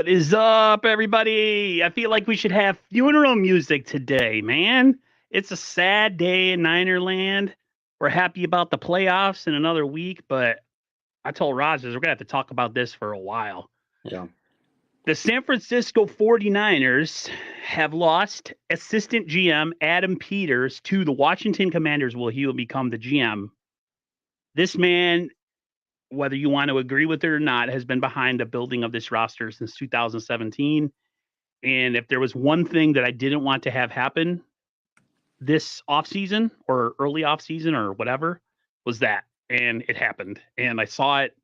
What is up, everybody? I feel like we should have funeral music today, man. It's a sad day in Ninerland. We're happy about the playoffs in another week, but I told Rogers we're going to have to talk about this for a while. Yeah. The San Francisco 49ers have lost assistant GM Adam Peters to the Washington Commanders. Well, he will become the GM. This man, whether you want to agree with it or not, has been behind the building of this roster since 2017. And if there was one thing that I didn't want to have happen this offseason or early offseason or whatever, was that. And it happened. And I saw it.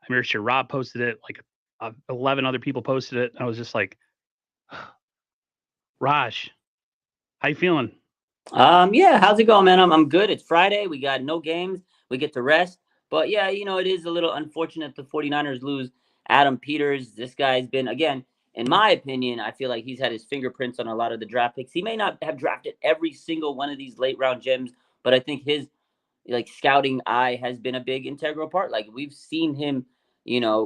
I'm very sure Rob posted it, like 11 other people posted it. I was just like, Raj, how you feeling? Yeah, how's it going, man? I'm good. It's Friday. We got no games. We get to rest. But yeah, it is a little unfortunate the 49ers lose Adam Peters. This guy's been, again, in my opinion, I feel like he's had his fingerprints on a lot of the draft picks. He may not have drafted every single one of these late round gems, but I think his scouting eye has been a big integral part. Like we've seen him,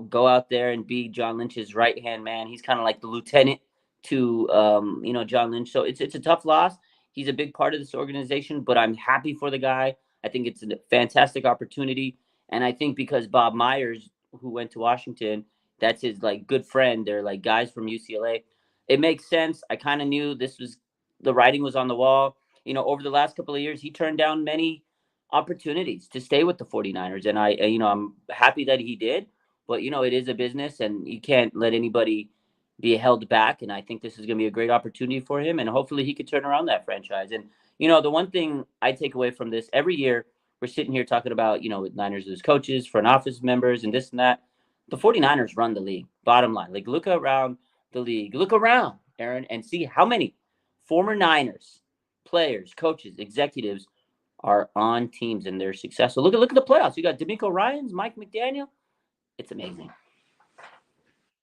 go out there and be John Lynch's right hand man. He's kind of like the lieutenant to John Lynch. So it's a tough loss. He's a big part of this organization, but I'm happy for the guy. I think it's a fantastic opportunity. And I think because Bob Myers, who went to Washington, that's his good friend. They're like guys from UCLA. It makes sense. I kind of knew the writing was on the wall. Over the last couple of years, he turned down many opportunities to stay with the 49ers. And I'm happy that he did, but it is a business and you can't let anybody be held back. And I think this is going to be a great opportunity for him. And hopefully he could turn around that franchise. And, the one thing I take away from this every year, we're sitting here talking about, with Niners lose coaches, front office members, and this and that. The 49ers run the league, bottom line. Look around the league. Look around, Aaron, and see how many former Niners players, coaches, executives are on teams and they're successful. Look at the playoffs. You got D'Amico Ryans, Mike McDaniel. It's amazing.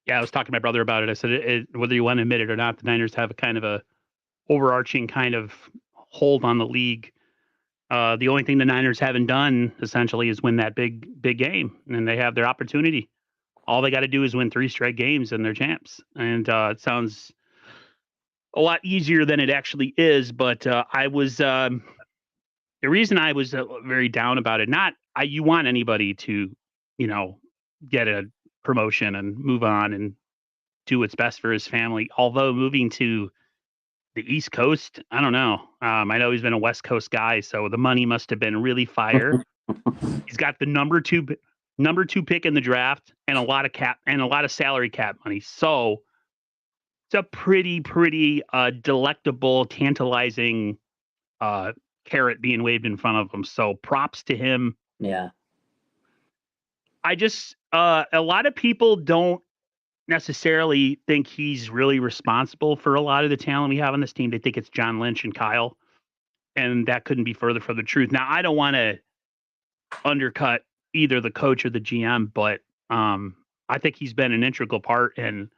Yeah, I was talking to my brother about it. I said, whether you want to admit it or not, the Niners have a kind of a overarching kind of hold on the league. The only thing the Niners haven't done essentially is win that big game, and they have their opportunity. All they got to do is win 3 straight games, and they're champs. And it sounds a lot easier than it actually is. But I was the reason I was very down about it. Not you want anybody to, get a promotion and move on and do what's best for his family. Although moving to the East Coast, I don't know. I know he's been a West Coast guy, so the money must have been really fire. He's got the number two pick in the draft and a lot of salary cap money. So it's a pretty delectable, tantalizing carrot being waved in front of him. So props to him. Yeah. I just a lot of people don't necessarily think he's really responsible for a lot of the talent we have on this team. They think it's John Lynch and Kyle, and that couldn't be further from the truth. Now, I don't want to undercut either the coach or the GM, but I think he's been an integral part. And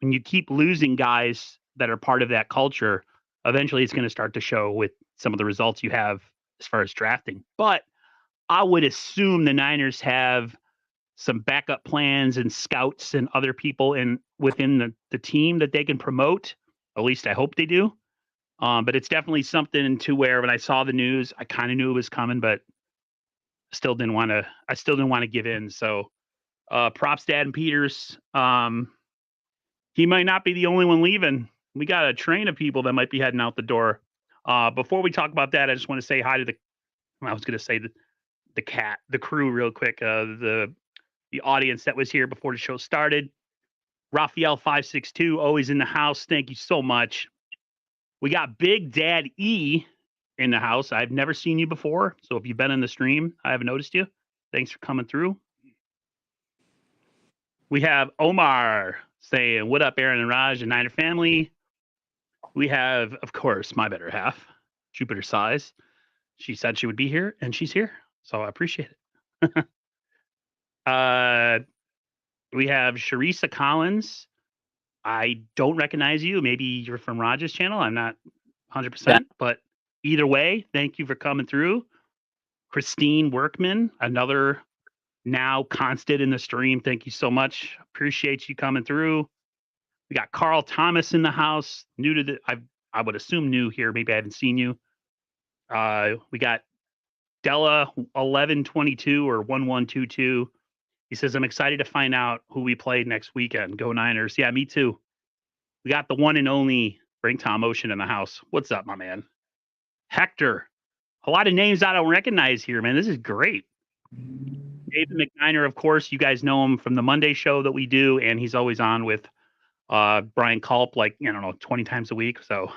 when you keep losing guys that are part of that culture, eventually it's going to start to show with some of the results you have as far as drafting. But I would assume the Niners have some backup plans and scouts and other people within the team that they can promote. At least I hope they do. But it's definitely something to where when I saw the news, I kind of knew it was coming, but I still didn't want to give in. So props to Adam Peters. He might not be the only one leaving. We got a train of people that might be heading out the door. Before we talk about that, I just want to say hi to the crew real quick. The audience that was here before the show started. Raphael 562, always in the house. Thank you so much. We got Big Dad E in the house. I've never seen you before, so if you've been in the stream, I haven't noticed you. Thanks for coming through. We have Omar saying, "What up, Aaron and Raj and Niner family?" We have, of course, my better half, Jupiter Size. She said she would be here, and she's here, so I appreciate it. We have Sharisa Collins. I don't recognize you. Maybe you're from Raj's channel. I'm not 100%, but either way, thank you for coming through. Christine Workman, another now constant in the stream. Thank you so much. Appreciate you coming through. We got Carl Thomas in the house, new to the. I would assume new here. Maybe I haven't seen you. We got Della 1122 or 1122. He says, I'm excited to find out who we play next weekend. Go Niners. Yeah, me too. We got the one and only Bring Tom Ocean in the house. What's up, my man? Hector. A lot of names I don't recognize here, man. This is great. David McNiner, of course, you guys know him from the Monday show that we do, and he's always on with Brian Culp, like, 20 times a week. So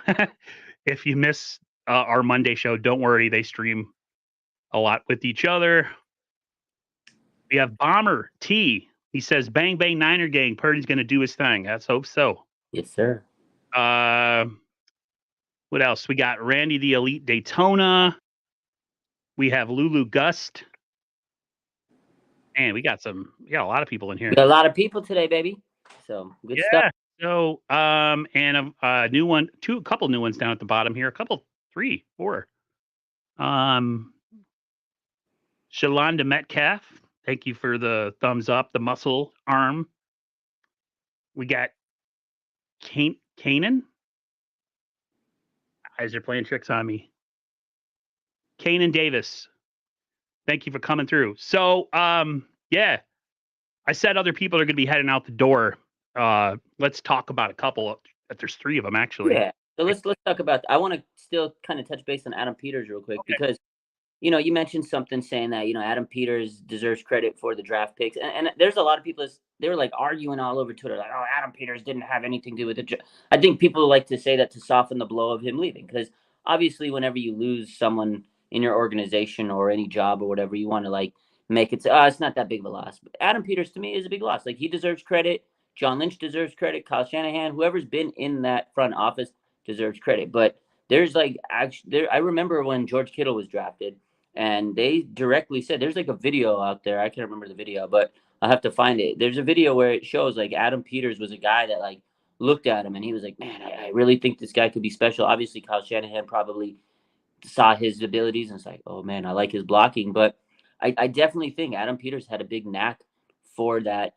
if you miss our Monday show, don't worry. They stream a lot with each other. We have Bomber T. He says, bang, bang, Niner gang. Purdy's going to do his thing. Let's hope so. Yes, sir. What else? We got Randy the Elite Daytona. We have Lulu Gust. And we got a lot of people in here. We got a lot of people today, baby. So good stuff. So, and a new one, a couple new ones down at the bottom here. A couple, 3, 4. Shalonda Metcalf. Thank you for the thumbs up, the muscle arm. We got Kanan. Guys are playing tricks on me. Kanan Davis. Thank you for coming through. So, yeah, I said other people are going to be heading out the door. Let's talk about a couple. There's 3 of them, actually. Yeah. So let's talk about. I want to still kind of touch base on Adam Peters real quick because, you mentioned something saying that Adam Peters deserves credit for the draft picks, and there's a lot of people they were like arguing all over Twitter, like, oh, Adam Peters didn't have anything to do with it. I think people like to say that to soften the blow of him leaving, because obviously whenever you lose someone in your organization or any job or whatever, you want to like make it say, oh, it's not that big of a loss. But Adam Peters to me is a big loss. Like, he deserves credit. John Lynch deserves credit. Kyle Shanahan, whoever's been in that front office deserves credit. But there's like I remember when George Kittle was drafted, and they directly said, there's like a video out there. I can't remember the video, but I'll have to find it. There's a video where it shows like Adam Peters was a guy that like looked at him and he was like, man, I really think this guy could be special. Obviously, Kyle Shanahan probably saw his abilities and it's like, oh man, I like his blocking. But I definitely think Adam Peters had a big knack for that,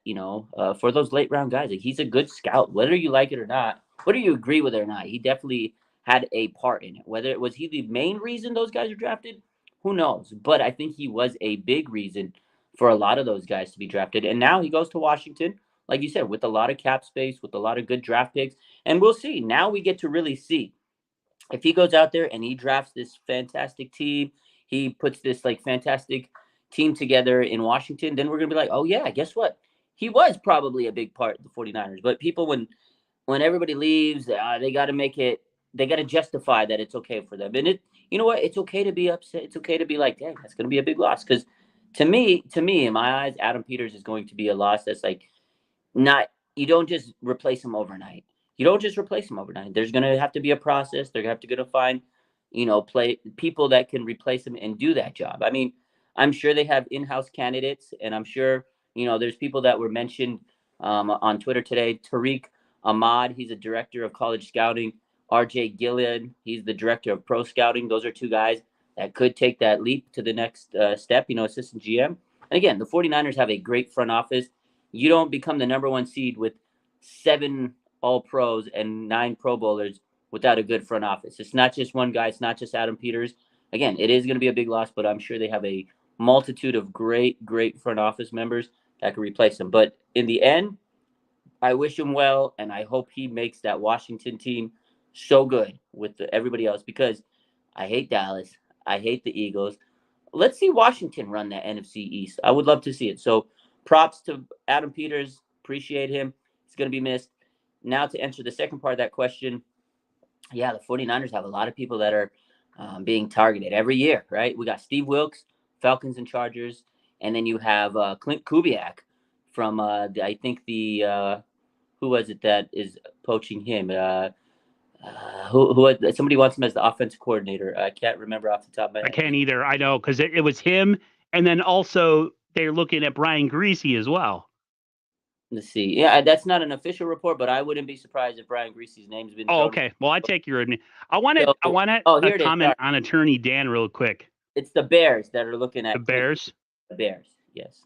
for those late round guys. Like, he's a good scout, whether you like it or not, whether you agree with it or not. He definitely had a part in it. Whether it was he the main reason those guys were drafted, who knows? But I think he was a big reason for a lot of those guys to be drafted. And now he goes to Washington, like you said, with a lot of cap space, with a lot of good draft picks. And we'll see. Now we get to really see if he goes out there and he drafts this fantastic team, he puts this like fantastic team together in Washington, then we're going to be like, oh yeah, guess what? He was probably a big part of the 49ers. But people, when everybody leaves, they got to make it, they got to justify that it's okay for them. And you know what? It's okay to be upset. It's okay to be like, dang, that's going to be a big loss. Because to me, in my eyes, Adam Peters is going to be a loss that's like you don't just replace him overnight. There's going to have to be a process. They're going to have to find, play people that can replace him and do that job. I mean, I'm sure they have in-house candidates, and I'm sure, there's people that were mentioned on Twitter today. Tariq Ahmad, he's a director of college scouting. RJ Gillian, he's the director of pro scouting. Those are 2 guys that could take that leap to the next step, assistant GM. And again, the 49ers have a great front office. You don't become the number 1 seed with 7 All-Pros and 9 Pro Bowlers without a good front office. It's not just one guy. It's not just Adam Peters. Again, it is going to be a big loss, but I'm sure they have a multitude of great front office members that can replace him. But in the end, I wish him well, and I hope he makes that Washington team so good with everybody else, because I hate Dallas. I hate the Eagles. Let's see Washington run that NFC East. I would love to see it. So props to Adam Peters. Appreciate him. He's going to be missed. Now to answer the second part of that question, yeah, the 49ers have a lot of people that are being targeted every year, right? We got Steve Wilks, Falcons and Chargers, and then you have Clint Kubiak from, I think who was it that is poaching him? Somebody wants him as the offensive coordinator. I can't remember off the top of my head. I can't either. I know, because it was him, and then also they're looking at Brian Griese as well. Let's see. Yeah, that's not an official report, but I wouldn't be surprised if Brian Griese's name's been. Oh, okay. Well, I take your. I want to. Comment on Attorney Dan real quick. It's the Bears that are looking at the Bears. The Bears, yes.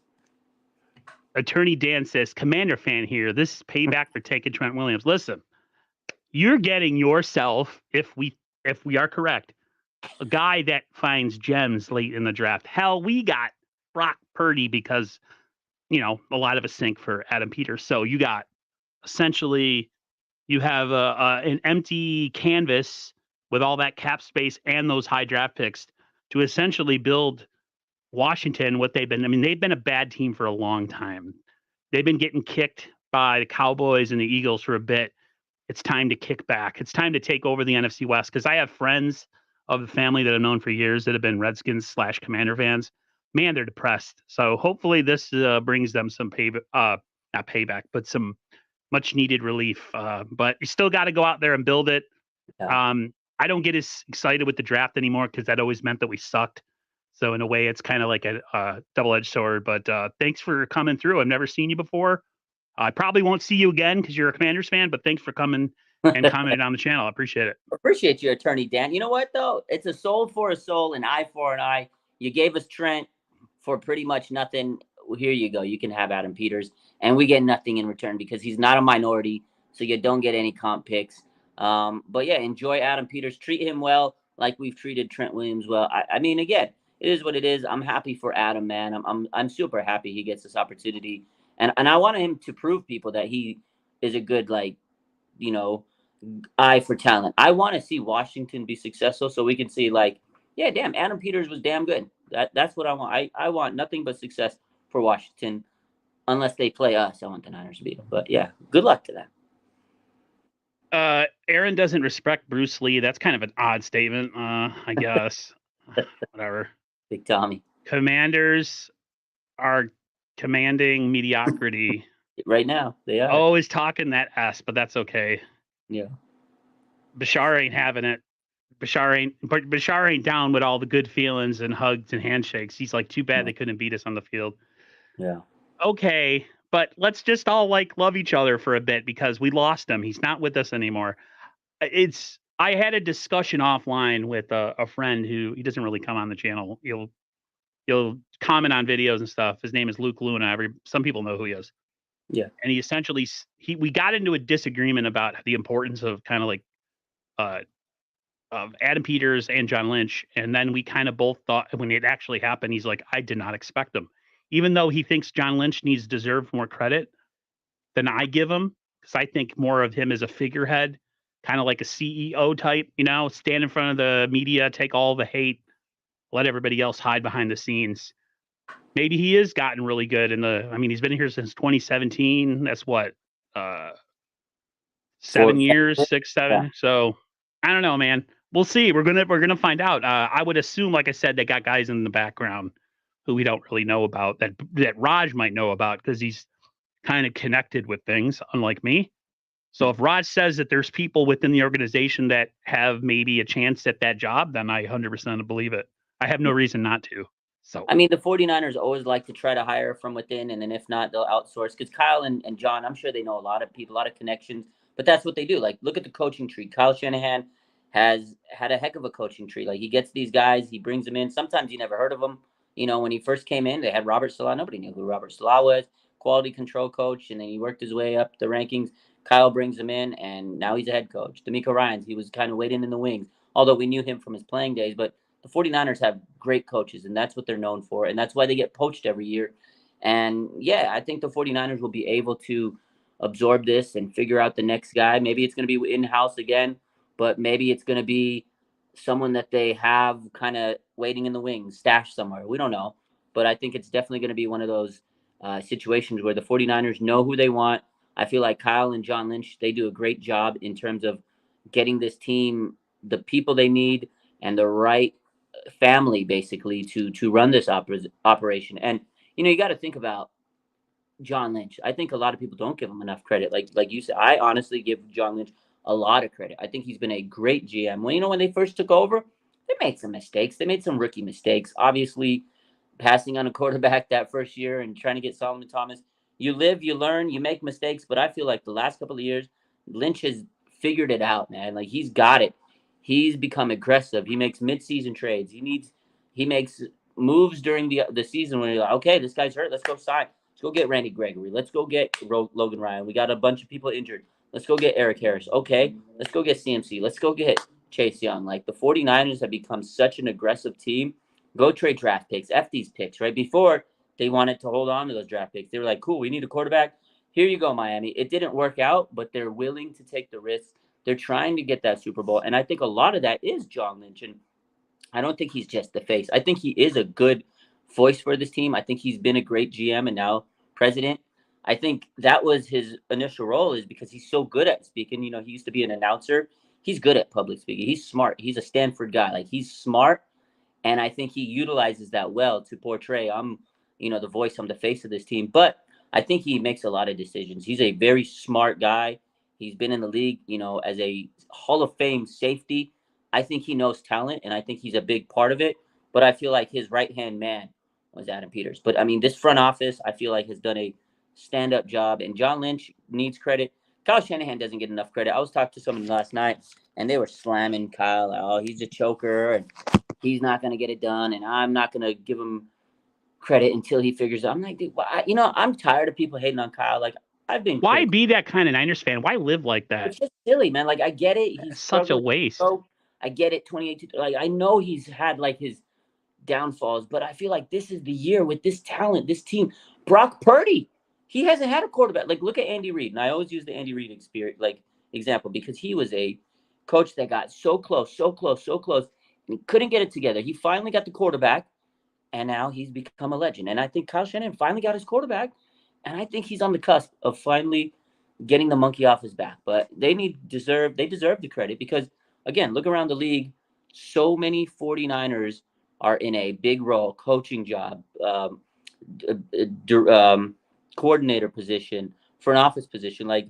Attorney Dan says, Commander fan here. This is payback for taking Trent Williams. Listen, you're getting yourself, if we are correct, a guy that finds gems late in the draft. Hell, we got Brock Purdy because, a lot of us think for Adam Peters. So you got essentially you have an empty canvas with all that cap space and those high draft picks to essentially build Washington what they've been. I mean, they've been a bad team for a long time. They've been getting kicked by the Cowboys and the Eagles for a bit. It's time to kick back. It's time to take over the NFC West because I have friends of the family that I've known for years that have been Redskins/Commander fans. Man, they're depressed. So hopefully this brings them some not payback, but some much needed relief. But you still got to go out there and build it. Yeah. I don't get as excited with the draft anymore because that always meant that we sucked. So in a way, it's kind of like a double-edged sword. But thanks for coming through. I've never seen you before. I probably won't see you again because you're a Commanders fan. But thanks for coming and commenting on the channel. I appreciate it. Appreciate you, Attorney Dan. You know what, though? It's a soul for a soul, an eye for an eye. You gave us Trent for pretty much nothing. Well, here you go. You can have Adam Peters. And we get nothing in return because he's not a minority. So you don't get any comp picks. But yeah, enjoy Adam Peters. Treat him well like we've treated Trent Williams well. I mean, again, it is what it is. I'm happy for Adam, man. I'm super happy he gets this opportunity. And I want him to prove people that he is a good, eye for talent. I want to see Washington be successful so we can see yeah, damn, Adam Peters was damn good. That's what I want. I want nothing but success for Washington unless they play us. I want the Niners to beat them. But yeah, good luck to them. Aaron doesn't respect Bruce Lee. That's kind of an odd statement, I guess. Whatever. Big Tommy. Commanders are commanding mediocrity. Right now, they are. Always talking that ass, but that's okay. Yeah. Bashar ain't having it. Bashar ain't down with all the good feelings and hugs and handshakes. He's like, too bad they couldn't beat us on the field. Yeah. Okay, but let's just all love each other for a bit because we lost him. He's not with us anymore. I had a discussion offline with a friend who he doesn't really come on the channel. You'll comment on videos and stuff. His name is Luke Luna. Some people know who he is. Yeah. And he essentially we got into a disagreement about the importance of kind of of Adam Peters and John Lynch. And then we kind of both thought when it actually happened, he's like, I did not expect him. Even though he thinks John Lynch deserves more credit than I give him, because I think more of him as a figurehead, kind of like a CEO type, stand in front of the media, take all the hate, let everybody else hide behind the scenes. Maybe he has gotten really good he's been here since 2017. That's what, 7 years, 6, 7. Yeah. So I don't know, man. We'll see. We're gonna find out. I would assume, like I said, they got guys in the background who we don't really know about that Raj might know about because he's kind of connected with things, unlike me. So if Raj says that there's people within the organization that have maybe a chance at that job, then I 100% believe it. I have no reason not to. So I mean, the 49ers always like to try to hire from within, and then if not, they'll outsource. Because Kyle and John, I'm sure they know a lot of people, a lot of connections, but that's what they do. Like, look at the coaching tree. Kyle Shanahan has had a heck of a coaching tree. Like, he gets these guys, he brings them in. Sometimes you never heard of them. When he first came in, they had Robert Salah. Nobody knew who Robert Salah was. Quality control coach, and then he worked his way up the rankings. Kyle brings him in, and now he's a head coach. D'Amico Ryans, he was kind of waiting in the wings, although we knew him from his playing days. But the 49ers have great coaches, and that's what they're known for, and that's why they get poached every year. And, yeah, I think the 49ers will be able to absorb this and figure out the next guy. Maybe it's going to be in-house again, but maybe it's going to be someone that they have kind of waiting in the wings, stashed somewhere. We don't know, but I think it's definitely going to be one of those situations where the 49ers know who they want. I feel like Kyle and John Lynch, they do a great job in terms of getting this team the people they need and the right family, basically, to run this operation. And, you got to think about John Lynch. I think a lot of people don't give him enough credit. Like you said, I honestly give John Lynch a lot of credit. I think he's been a great GM. When they first took over, they made some mistakes. They made some rookie mistakes. Obviously, passing on a quarterback that first year and trying to get Solomon Thomas. You live, you learn, you make mistakes. But I feel like the last couple of years, Lynch has figured it out, man. Like, he's got it. He's become aggressive. He makes mid-season trades. He makes moves during the season when you're like, okay, this guy's hurt. Let's go sign. Let's go get Randy Gregory. Let's go get Logan Ryan. We got a bunch of people injured. Let's go get Eric Harris. Okay, let's go get CMC. Let's go get Chase Young. Like, the 49ers have become such an aggressive team. Go trade draft picks. F these picks, right? Before, they wanted to hold on to those draft picks. They were like, cool, we need a quarterback. Here you go, Miami. It didn't work out, but they're willing to take the risk. They're trying to get that Super Bowl. And I think a lot of that is John Lynch. And I don't think he's just the face. I think he is a good voice for this team. I think he's been a great GM and now president. I think that was his initial role, is because he's so good at speaking. You know, he used to be an announcer. He's good at public speaking. He's smart. He's a Stanford guy. Like, he's smart. And I think he utilizes that well to portray, I'm, the voice, I'm the face of this team. But I think he makes a lot of decisions. He's a very smart guy. He's been in the league, as a Hall of Fame safety. I think he knows talent, and I think he's a big part of it. But I feel like his right-hand man was Adam Peters. But, I mean, this front office, I feel like, has done a stand-up job. And John Lynch needs credit. Kyle Shanahan doesn't get enough credit. I was talking to someone last night, and they were slamming Kyle. Oh, he's a choker, and he's not going to get it done, and I'm not going to give him credit until he figures it out. I'm like, dude, I'm tired of people hating on Kyle. Like, I've been Why be that kind of Niners fan? Why live like that? It's just silly, man. Like, I get it. He's such a waste. I get it. 2018. Like, I know he's had like his downfalls, but I feel like this is the year with this talent, this team. Brock Purdy, he hasn't had a quarterback. Like, look at Andy Reid, and I always use the Andy Reid example, because he was a coach that got so close, and he couldn't get it together. He finally got the quarterback, and now he's become a legend. And I think Kyle Shanahan finally got his quarterback, and I think he's on the cusp of finally getting the monkey off his back. But they deserve the credit, because, again, look around the league. So many 49ers are in a big role, coaching job, coordinator position, front office position, like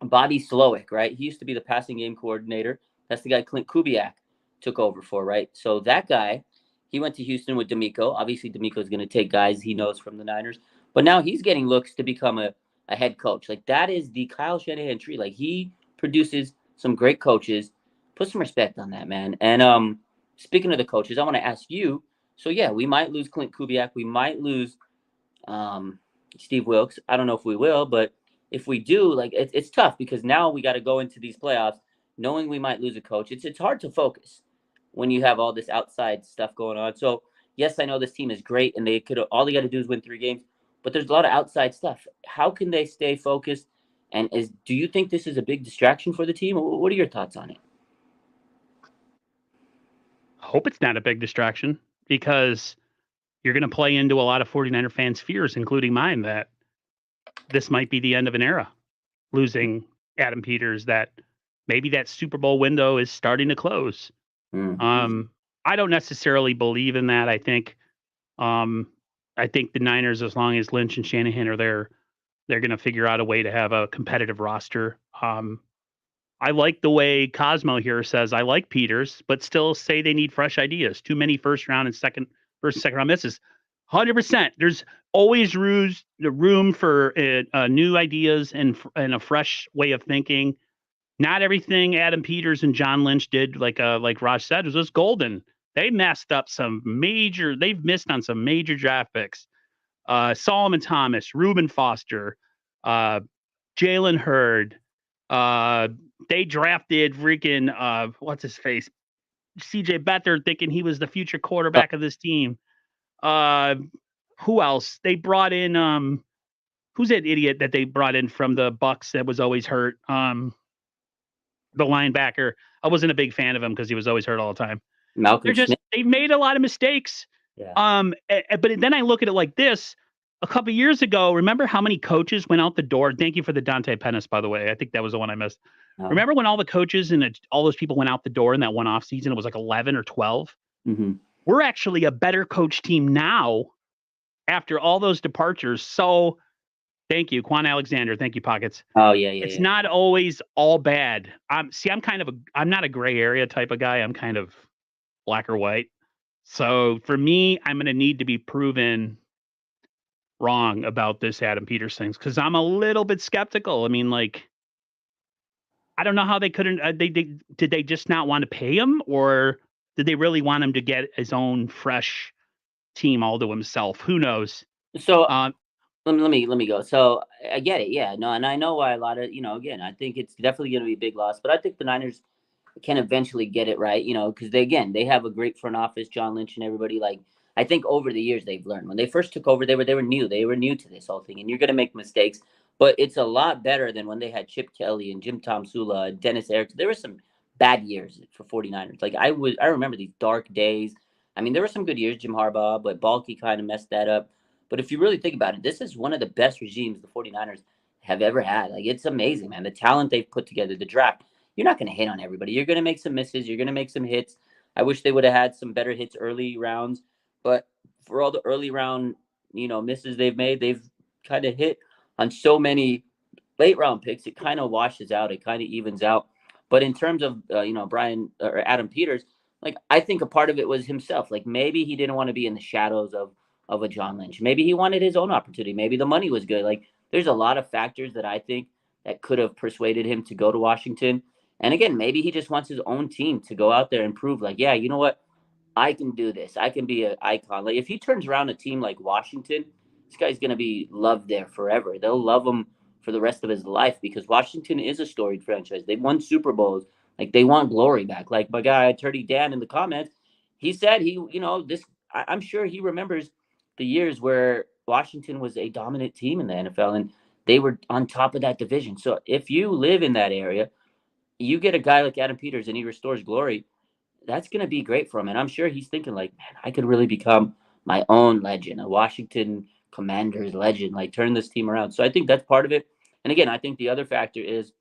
Bobby Slowick, right? He used to be the passing game coordinator. That's the guy Clint Kubiak took over for, right? So that guy, he went to Houston with D'Amico. Obviously, D'Amico is going to take guys he knows from the Niners. But now he's getting looks to become a head coach. Like, that is the Kyle Shanahan tree. Like, he produces some great coaches. Put some respect on that, man. And speaking of the coaches, I want to ask you. So, yeah, we might lose Clint Kubiak. We might lose Steve Wilks. I don't know if we will, but if we do, like, it's tough, because now we got to go into these playoffs knowing we might lose a coach. It's hard to focus when you have all this outside stuff going on. So, yes, I know this team is great, and all they got to do is win 3 games, but there's a lot of outside stuff. How can they stay focused? And do you think this is a big distraction for the team? What are your thoughts on it? I hope it's not a big distraction, because you're going to play into a lot of 49er fans' fears, including mine, that this might be the end of an era, losing Adam Peters, that maybe that Super Bowl window is starting to close. Mm-hmm. I don't necessarily believe in that. I think the Niners, as long as Lynch and Shanahan are there, they're going to figure out a way to have a competitive roster. I like the way Cosmo here says, I like Peters, but still say they need fresh ideas. Too many first and second round misses. 100%. There's always room for new ideas and a fresh way of thinking. Not everything Adam Peters and John Lynch did, like Raj said, was golden. They messed up they've missed on some major draft picks. Solomon Thomas, Reuben Foster, Jalen Hurd. They drafted freaking what's his face? CJ Beathard, thinking he was the future quarterback of this team. Who else? They brought in who's that idiot that they brought in from the Bucks that was always hurt? The linebacker. I wasn't a big fan of him because he was always hurt all the time. Malcolm Smith. They've made a lot of mistakes. Yeah. But then I look at it like this. A couple years ago, remember how many coaches went out the door? Thank you for the Dante Pennis, by the way. I think that was the one I missed. Oh. Remember when all the coaches and all those people went out the door in that one off season? It was like 11 or 12. Mm-hmm. We're actually a better coach team now after all those departures. So thank you, Quan Alexander. Thank you, Pockets. Oh, yeah. It's not always all bad. I'm not a gray area type of guy. I'm kind of black or white. So for me, I'm going to need to be proven wrong about this Adam Peters things, because I'm a little bit skeptical. I mean, like, I don't know how they couldn't. Did they just not want to pay him, or did they really want him to get his own fresh team all to himself? Who knows? So let me go. So I get it. Yeah, no, and I know why a lot of again, I think it's definitely going to be a big loss, but I think the Niners can eventually get it right. Because they have a great front office, John Lynch and everybody. Like I think over the years they've learned. When they first took over, they were new to this whole thing, and you're going to make mistakes. But it's a lot better than when they had Chip Kelly and Jim Tomsula and Dennis Erickson. There were some bad years for 49ers. Like I remember these dark days. I mean, there were some good years, Jim Harbaugh, but Balky kind of messed that up. But if you really think about it, this is one of the best regimes the 49ers have ever had. Like, it's amazing, man. The talent they've put together, the draft. You're not going to hit on everybody. You're going to make some misses. You're going to make some hits. I wish they would have had some better hits early rounds. But for all the early round, misses they've made, they've kind of hit on so many late round picks. It kind of washes out. It kind of evens out. But in terms of, Brian or Adam Peters, like, I think a part of it was himself. Like, maybe he didn't want to be in the shadows of a John Lynch. Maybe he wanted his own opportunity. Maybe the money was good. Like, there's a lot of factors that I think that could have persuaded him to go to Washington. And again, maybe he just wants his own team to go out there and prove, like, yeah, you know what? I can do this. I can be an icon. Like, if he turns around a team like Washington, this guy's going to be loved there forever. They'll love him for the rest of his life because Washington is a storied franchise. They've won Super Bowls. Like, they want glory back. Like my guy, Turdy Dan, in the comments, he said I'm sure he remembers the years where Washington was a dominant team in the NFL and they were on top of that division. So if you live in that area, you get a guy like Adam Peters and he restores glory, that's going to be great for him. And I'm sure he's thinking, like, man, I could really become my own legend, a Washington Commanders legend, like turn this team around. So I think that's part of it. And again, I think the other factor is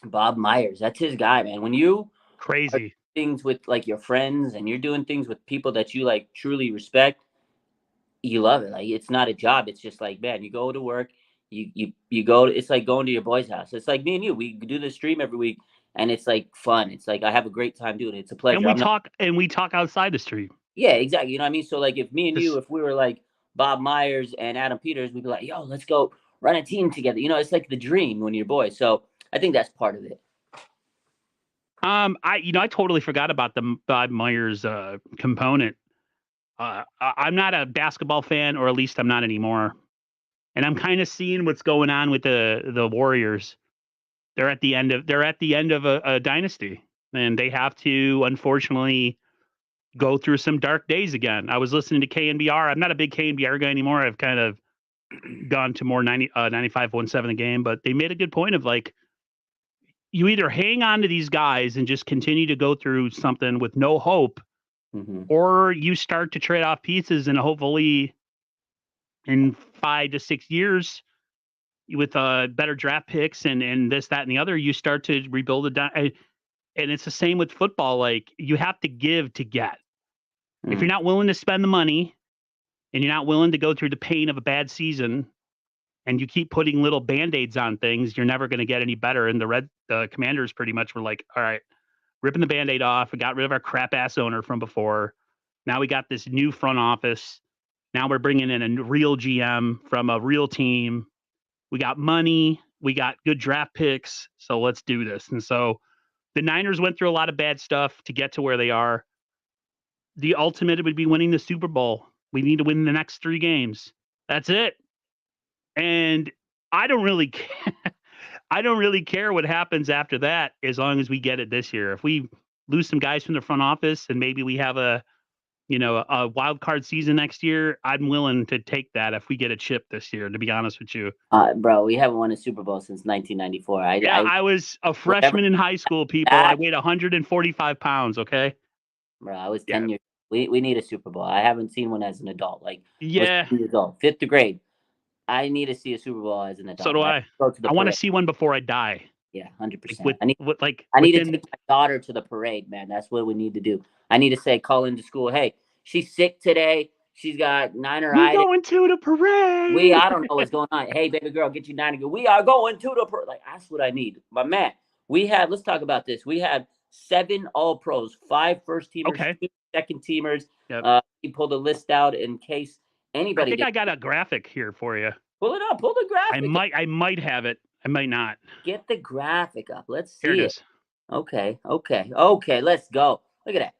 Bob Myers. That's his guy, man. When you are doing Crazy. things with like your friends and you're doing things with people that you like truly respect, you love it. Like, it's not a job. It's just like, man, you go to work, you go. It's like going to your boy's house. It's like me and you. We do the stream every week, and it's like fun. It's like I have a great time doing it. It's a And pleasure. we talk outside the stream. Yeah, exactly. You know what I mean? So like if me and you, Just if we were like Bob Myers and Adam Peters, we'd be like, yo, let's go run a team together. It's like the dream when you're boys. So I think that's part of it. I totally forgot about the Bob Myers component. I'm not a basketball fan, or at least I'm not anymore. And I'm kind of seeing what's going on with the Warriors. They're at the end of a dynasty, and they have to unfortunately go through some dark days again. I was listening to KNBR. I'm not a big KNBR guy anymore. I've kind of gone to more 95.17 a game, but they made a good point of like, you either hang on to these guys and just continue to go through something with no hope, Mm-hmm. or you start to trade off pieces and hopefully in 5 to 6 years with better draft picks and this, that, and the other, you start to rebuild and it's the same with football. Like, you have to give to get. If you're not willing to spend the money and you're not willing to go through the pain of a bad season and you keep putting little band-aids on things, you're never going to get any better. And the Commanders pretty much were like, all right, ripping the band-aid off. We got rid of our crap ass owner from before. Now we got this new front office. Now we're bringing in a real GM from a real team. We got money. We got good draft picks. So let's do this. And so the Niners went through a lot of bad stuff to get to where they are. The ultimate would be winning the Super Bowl. We need to win the next 3 games. That's it. And I don't really care. I don't really care what happens after that, as long as we get it this year. If we lose some guys from the front office and maybe we have a wild card season next year, I'm willing to take that if we get a chip this year, to be honest with you. Bro, we haven't won a Super Bowl since 1994. I was a freshman in high school, people. I weighed 145 pounds, okay? Bro, I was 10 years. We need a Super Bowl. I haven't seen one as an adult. Like, yeah, 10 years old, 5th grade. I need to see a Super Bowl as an adult. So do I. I want to see one before I die. Yeah, 100%. Like, I need to take my daughter to the parade, man. That's what we need to do. I need to call into school, hey, she's sick today. She's got Niner-itis. We're going to the parade. I don't know what's going on. Hey, baby girl, get you Niner. We are going to the parade. Like, that's what I need. My man, let's talk about this. We had 7 All-Pros, 5 first-teamers, 2 second-teamers. Yep. He pulled a list out in case anybody. I think I got a graphic here for you. Pull it up. Pull the graphic. I might have it. I might not. Get the graphic up. Let's see Here it is. Okay. Let's go. Look at that.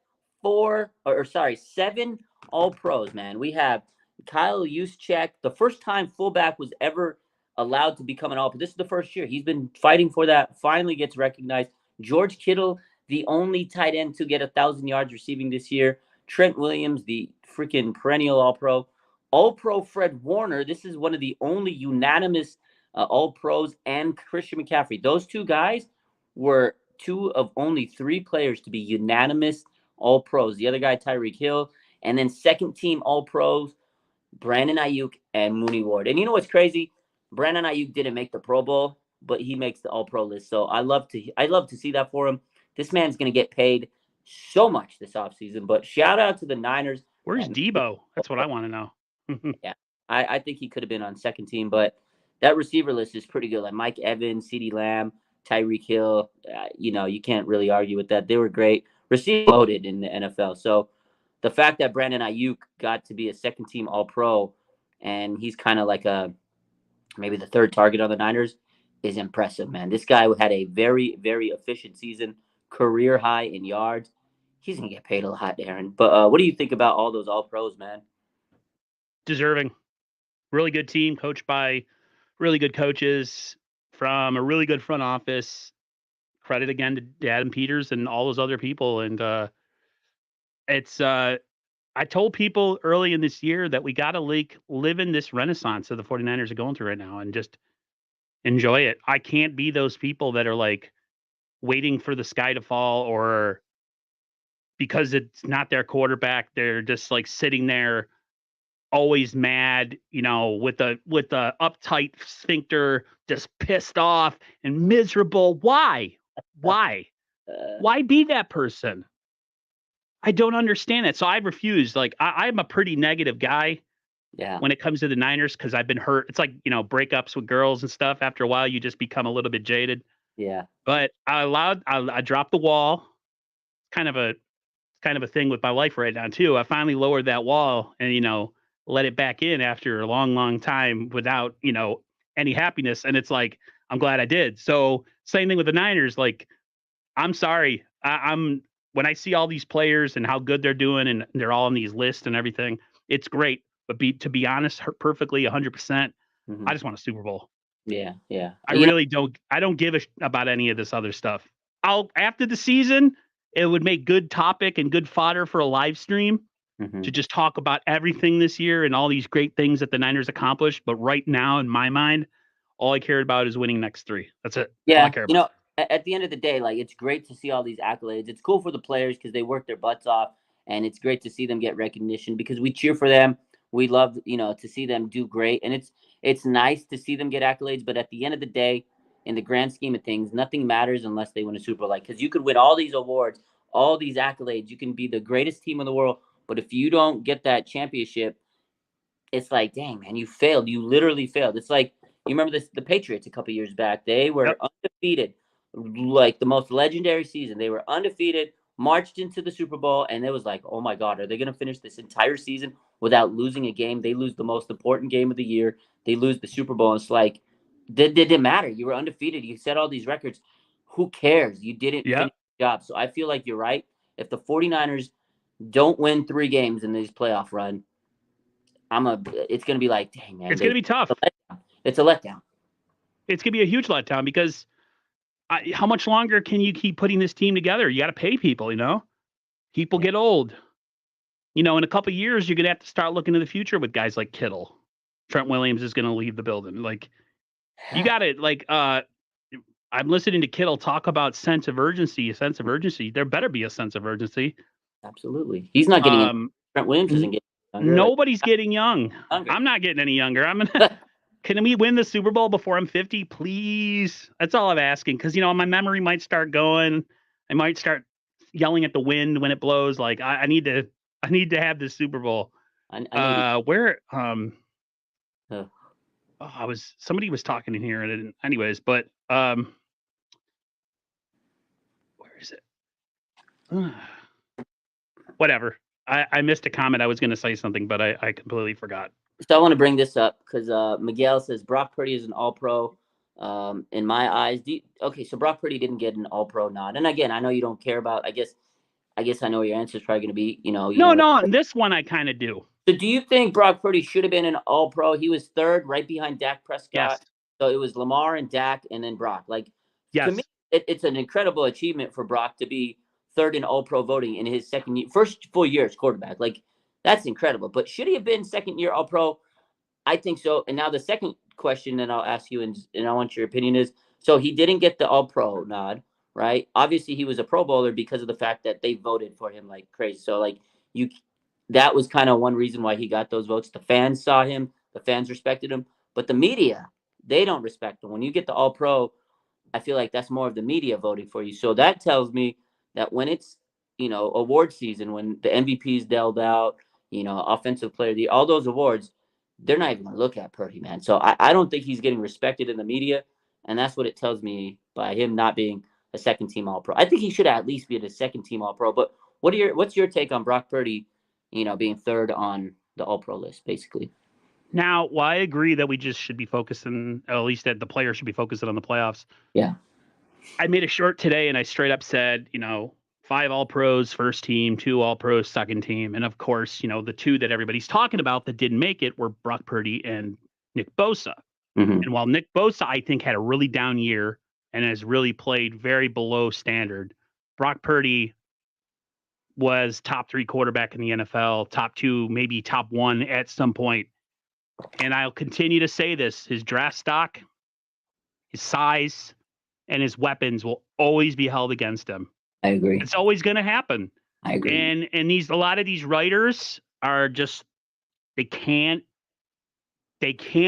7 All-Pros, man. We have Kyle Juszczyk, the first time fullback was ever allowed to become an All-Pro. This is the first year. He's been fighting for that, finally gets recognized. George Kittle, the only tight end to get 1,000 yards receiving this year. Trent Williams, the freaking perennial All-Pro. All-Pro Fred Warner, this is one of the only unanimous All-Pros, and Christian McCaffrey. Those two guys were two of only 3 players to be unanimous All-Pros. The other guy, Tyreek Hill, and then second team All-Pros, Brandon Ayuk and Mooney Ward. And you know what's crazy? Brandon Ayuk didn't make the Pro Bowl, but he makes the All-Pro list. So I love to see that for him. This man's going to get paid so much this offseason. But shout out to the Niners. Where's Debo? That's what I want to know. Yeah, I think he could have been on second team, but that receiver list is pretty good. Like Mike Evans, CeeDee Lamb, Tyreek Hill. You can't really argue with that. They were great. Receiver loaded in the NFL. So the fact that Brandon Ayuk got to be a second team All-Pro, and he's kind of like maybe the third target on the Niners, is impressive, man. This guy had a very, very efficient season, career high in yards. He's going to get paid a lot, Darren. But what do you think about all those All-Pros, man? Deserving. Really good team, coached by really good coaches from a really good front office. Credit again to Adam Peters and all those other people. And I told people early in this year that we got to live in this renaissance that the 49ers are going through right now and just enjoy it. I can't be those people that are like waiting for the sky to fall, or because it's not their quarterback, they're just like sitting there always mad, with the uptight sphincter, just pissed off and miserable. Why be that person? I don't understand it. So I refuse. Like I'm a pretty negative guy. Yeah. When it comes to the Niners, because I've been hurt. It's like, breakups with girls and stuff. After a while, you just become a little bit jaded. Yeah. But I dropped the wall. Kind of a thing with my life right now too. I finally lowered that wall and, let it back in after a long, long time without, any happiness. And it's like, I'm glad I did. So same thing with the Niners. Like, I'm sorry. When I see all these players and how good they're doing and they're all on these lists and everything, it's great. But to be honest, perfectly 100%, I just want a Super Bowl. Yeah. Yeah. I don't give about any of this other stuff. After the season, it would make good topic and good fodder for a live stream to just talk about everything this year and all these great things that the Niners accomplished. But right now, in my mind, all I cared about is winning next 3. That's it. Yeah. All I care about. At the end of the day, like, it's great to see all these accolades. It's cool for the players because they work their butts off, and it's great to see them get recognition because we cheer for them. We love, to see them do great, and it's nice to see them get accolades. But at the end of the day, in the grand scheme of things, nothing matters unless they win a Super Bowl. Like, because you could win all these awards, all these accolades, you can be the greatest team in the world, but if you don't get that championship, it's like, dang, man, you failed. You literally failed. It's like, you remember the Patriots a couple years back. They were undefeated, like the most legendary season. They were undefeated, marched into the Super Bowl, and it was like, oh my God, are they going to finish this entire season without losing a game? They lose the most important game of the year. They lose the Super Bowl. It's like, it didn't matter. You were undefeated. You set all these records. Who cares? You didn't finish the job. So I feel like you're right. If the 49ers don't win 3 games in this playoff run, it's going to be like, dang, man. It's going to be tough. It's a letdown. It's going to be a huge letdown because how much longer can you keep putting this team together? You got to pay people, People get old. In a couple of years, you're going to have to start looking to the future with guys like Kittle. Trent Williams is going to leave the building. Like, you got to, I'm listening to Kittle talk about sense of urgency. There better be a sense of urgency. Absolutely. He's not getting Trent Williams isn't getting younger. Nobody's getting young. I'm not getting any younger. Can we win the Super Bowl before I'm 50, please? That's all I'm asking. Because, my memory might start going. I might start yelling at the wind when it blows. Like, I need to have this Super Bowl. Somebody was talking in here, and I didn't, anyways, but where is it? Whatever. I missed a comment. I was going to say something, but I completely forgot. So I want to bring this up because Miguel says Brock Purdy is an All-Pro. In my eyes, so Brock Purdy didn't get an All-Pro nod. And again, I know you don't care about. I guess I know your answer is probably going to be, No, this one I kind of do. So do you think Brock Purdy should have been an All-Pro? He was third, right behind Dak Yes. Prescott. So it was Lamar and Dak, and then Brock. Like to me, Yes. it's an incredible achievement for Brock to be third in All-Pro voting in his first full year as quarterback. Like that's incredible. But should he have been second year All-Pro? I think so. And now the second question that I'll ask you, and I want your opinion is: so he didn't get the All-Pro nod, right? Obviously, he was a Pro Bowler because of the fact that they voted for him like crazy. So like you, that was kind of one reason why he got those votes. The fans saw him, the fans respected him, but the media, they don't respect him. When you get the All-Pro, I feel like that's more of the media voting for you. So that tells me that when it's, award season, when the MVP is dealt out, offensive player, all those awards, they're not even going to look at Purdy, man. So I don't think he's getting respected in the media. And that's what it tells me by him not being a second team All Pro. I think he should at least be a second team All Pro. But what's your take on Brock Purdy, being third on the All Pro list, basically? Now, well, I agree that we just should be focusing, at least that the players should be focusing on the playoffs. Yeah. I made a short today and I straight up said, 5 All Pros first team, 2 All Pros second team. And of course, the 2 that everybody's talking about that didn't make it were Brock Purdy and Nick Bosa. Mm-hmm. And while Nick Bosa, I think, had a really down year and has really played very below standard, Brock Purdy was top 3 quarterback in the NFL, top 2, maybe top 1 at some point. And I'll continue to say this: his draft stock, his size, and his weapons will always be held against him. I agree. It's always going to happen. I agree. And a lot of these writers are just they can't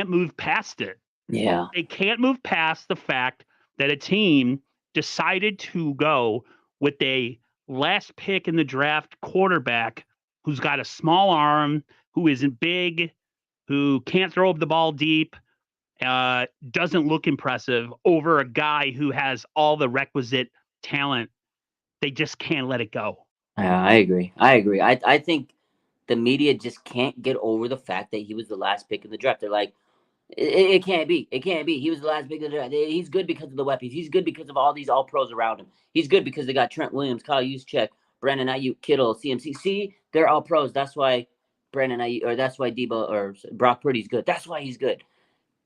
move past it. Yeah. They can't move past the fact that a team decided to go with a last pick in the draft quarterback who's got a small arm, who isn't big, who can't throw the ball deep, doesn't look impressive, over a guy who has all the requisite talent. They just can't let it go. I agree. I think the media just can't get over the fact that he was the last pick in the draft. They're like, it can't be. It can't be. He was the last pick of the draft. He's good because of the weapons. He's good because of all these all pros around him. He's good because they got Trent Williams, Kyle Juszczyk, Brandon Ayuk, Kittle, CMC. See, they're all pros. That's why Brandon Ayuk, or that's why Debo or Brock Purdy's good. That's why he's good.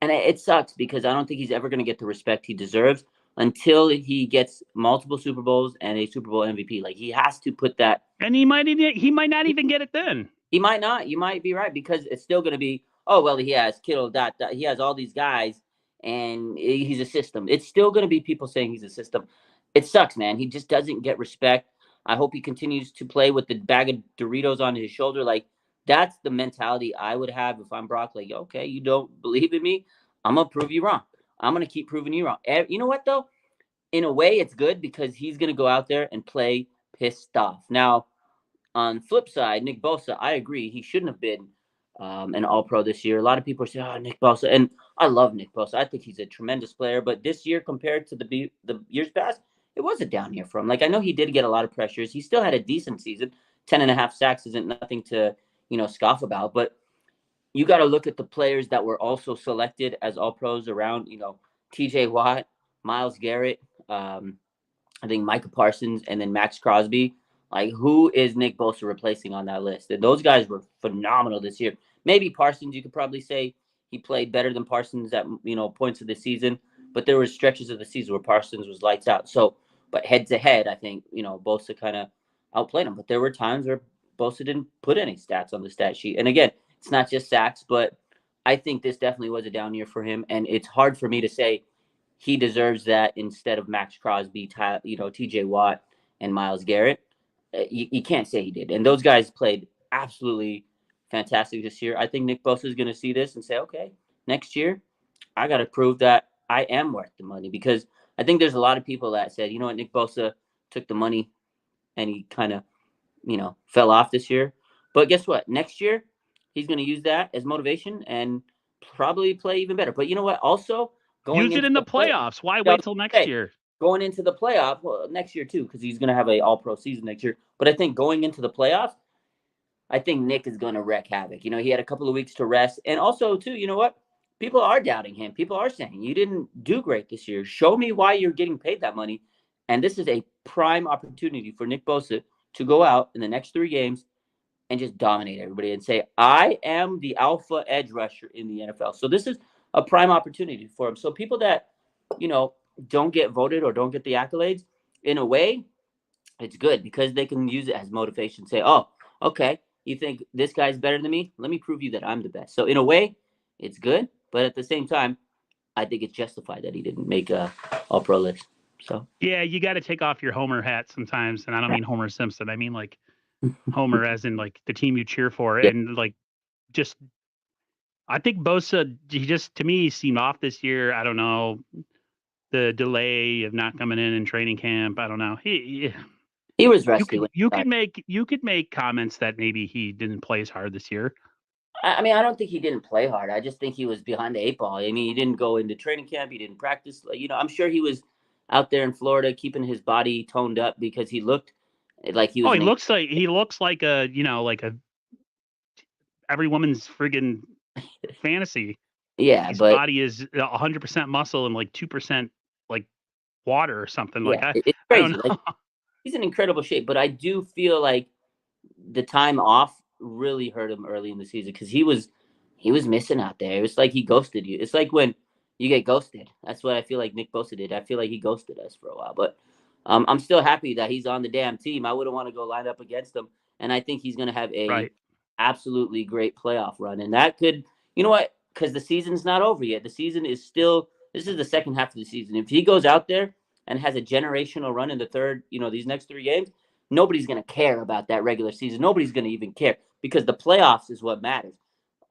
And it sucks because I don't think he's ever going to get the respect he deserves until he gets multiple Super Bowls and a Super Bowl MVP. Like he has to put that. And he might not even get it then. He might not. You might be right because it's still going to be, oh, well, he has Kittle, he has all these guys, and he's a system. It's still going to be people saying he's a system. It sucks, man. He just doesn't get respect. I hope he continues to play with the bag of Doritos on his shoulder. Like, that's the mentality I would have if I'm Brock. Like, okay, you don't believe in me? I'm going to prove you wrong. I'm going to keep proving you wrong. You know what, though? In a way, it's good because he's going to go out there and play pissed off. Now, on flip side, Nick Bosa, I agree. He shouldn't have been an All-Pro this year. A lot of people say, oh, Nick Bosa. And I love Nick Bosa. I think he's a tremendous player. But this year, compared to the years past, it was a down year for him. Like, I know he did get a lot of pressures. He still had a decent season. 10.5 sacks isn't nothing to, scoff about. But you got to look at the players that were also selected as All-Pros around, TJ Watt, Myles Garrett, I think Micah Parsons, and then Max Crosby. Like, who is Nick Bosa replacing on that list? And those guys were phenomenal this year. Maybe Parsons, you could probably say he played better than Parsons at, points of the season. But there were stretches of the season where Parsons was lights out. So, but head to head, I think, Bosa kind of outplayed him. But there were times where Bosa didn't put any stats on the stat sheet. And again, it's not just sacks, but I think this definitely was a down year for him. And it's hard for me to say he deserves that instead of Max Crosby, TJ Watt, and Myles Garrett. You can't say he did. And those guys played absolutely fantastic this year. I think Nick Bosa is going to see this and say, okay, next year, I got to prove that I am worth the money. Because I think there's a lot of people that said, you know what, Nick Bosa took the money and he kind of, fell off this year. But guess what? Next year, he's going to use that as motivation and probably play even better. But you know what? Also, use it in the playoffs. Why wait till next year? Going into the playoff, well, next year too, because he's going to have an all-pro season next year. But I think going into the playoffs, I think Nick is going to wreak havoc. He had a couple of weeks to rest. And also, too, you know what? People are doubting him. People are saying, you didn't do great this year. Show me why you're getting paid that money. And this is a prime opportunity for Nick Bosa to go out in the next 3 games and just dominate everybody and say, I am the alpha edge rusher in the NFL. So this is a prime opportunity for him. So people that, don't get voted or don't get the accolades, in a way, it's good because they can use it as motivation. Say, oh, okay, you think this guy's better than me? Let me prove you that I'm the best. So in a way, it's good. But at the same time, I think it's justified that he didn't make a all-pro list. So Yeah, you got to take off your Homer hat sometimes, and I don't mean Homer Simpson. I mean like Homer, as in like the team you cheer for, yeah, and like just. I think Bosa, he just to me seemed off this year. I don't know the delay of not coming in training camp. I don't know. he was You rusty could when you he could started. make comments that maybe he didn't play as hard this year. I mean, I don't think he didn't play hard. I just think he was behind the 8 ball. I mean, he didn't go into training camp. He didn't practice. I'm sure he was out there in Florida keeping his body toned up because he looked like he Oh, was he looks like a like a every woman's friggin' fantasy. yeah, His but body is 100% muscle and like 2% like water or something. Like yeah, it's I don't crazy. Like know. he's in incredible shape, but I do feel like the time off really hurt him early in the season because he was missing out there. It was like he ghosted you. It's like when you get ghosted. That's what I feel like Nick Bosa did. I feel like he ghosted us for a while, but I'm still happy that he's on the damn team. I wouldn't want to go line up against him, and I think he's going to have a Right. absolutely great playoff run, and that could, you know what? Because the season's not over yet. The season is still. This is the second half of the season. If he goes out there and has a generational run in the third, these next 3 games, nobody's going to care about that regular season. Nobody's going to even care because the playoffs is what matters.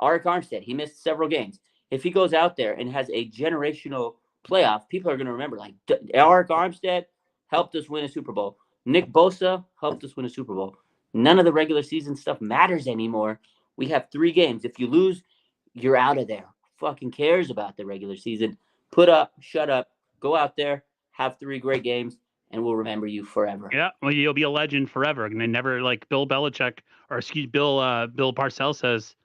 Arik Armstead, he missed several games. If he goes out there and has a generational playoff, people are going to remember like Arik Armstead helped us win a Super Bowl. Nick Bosa helped us win a Super Bowl. None of the regular season stuff matters anymore. We have 3 games. If you lose, you're out of there. Fucking cares about the regular season. Put up, shut up, go out there, have 3 great games, and we'll remember you forever. Yeah, well, you'll be a legend forever, and they never like Bill Belichick or excuse Bill Parcells says,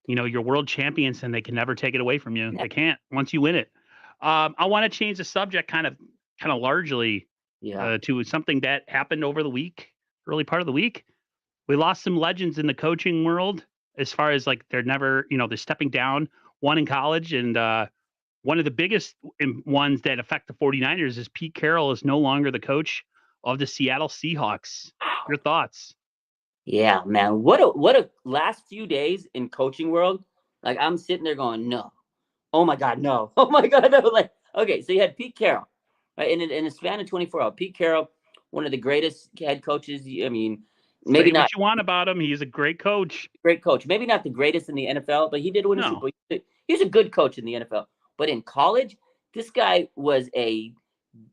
you're world champions, and they can never take it away from you. They can't once you win it. I want to change the subject, kind of largely, Yeah. to something that happened over the week, early part of the week. We lost some legends in the coaching world, as far as like they're stepping down. One in college, and one of the biggest ones that affect the 49ers is Pete Carroll is no longer the coach of the Seattle Seahawks. Your thoughts? Yeah, man. What a last few days in coaching world. Like I'm sitting there going, no. Oh my God, no. Oh my God, no. Like, okay, so you had Pete Carroll, right? In a span of 24 hours. Pete Carroll, one of the greatest head coaches. I mean, maybe Say not what you want about him. He's a great coach. great coach. Maybe not the greatest in the NFL, but he did win a Super No, Bowl. He's a good coach in the NFL. But in college, this guy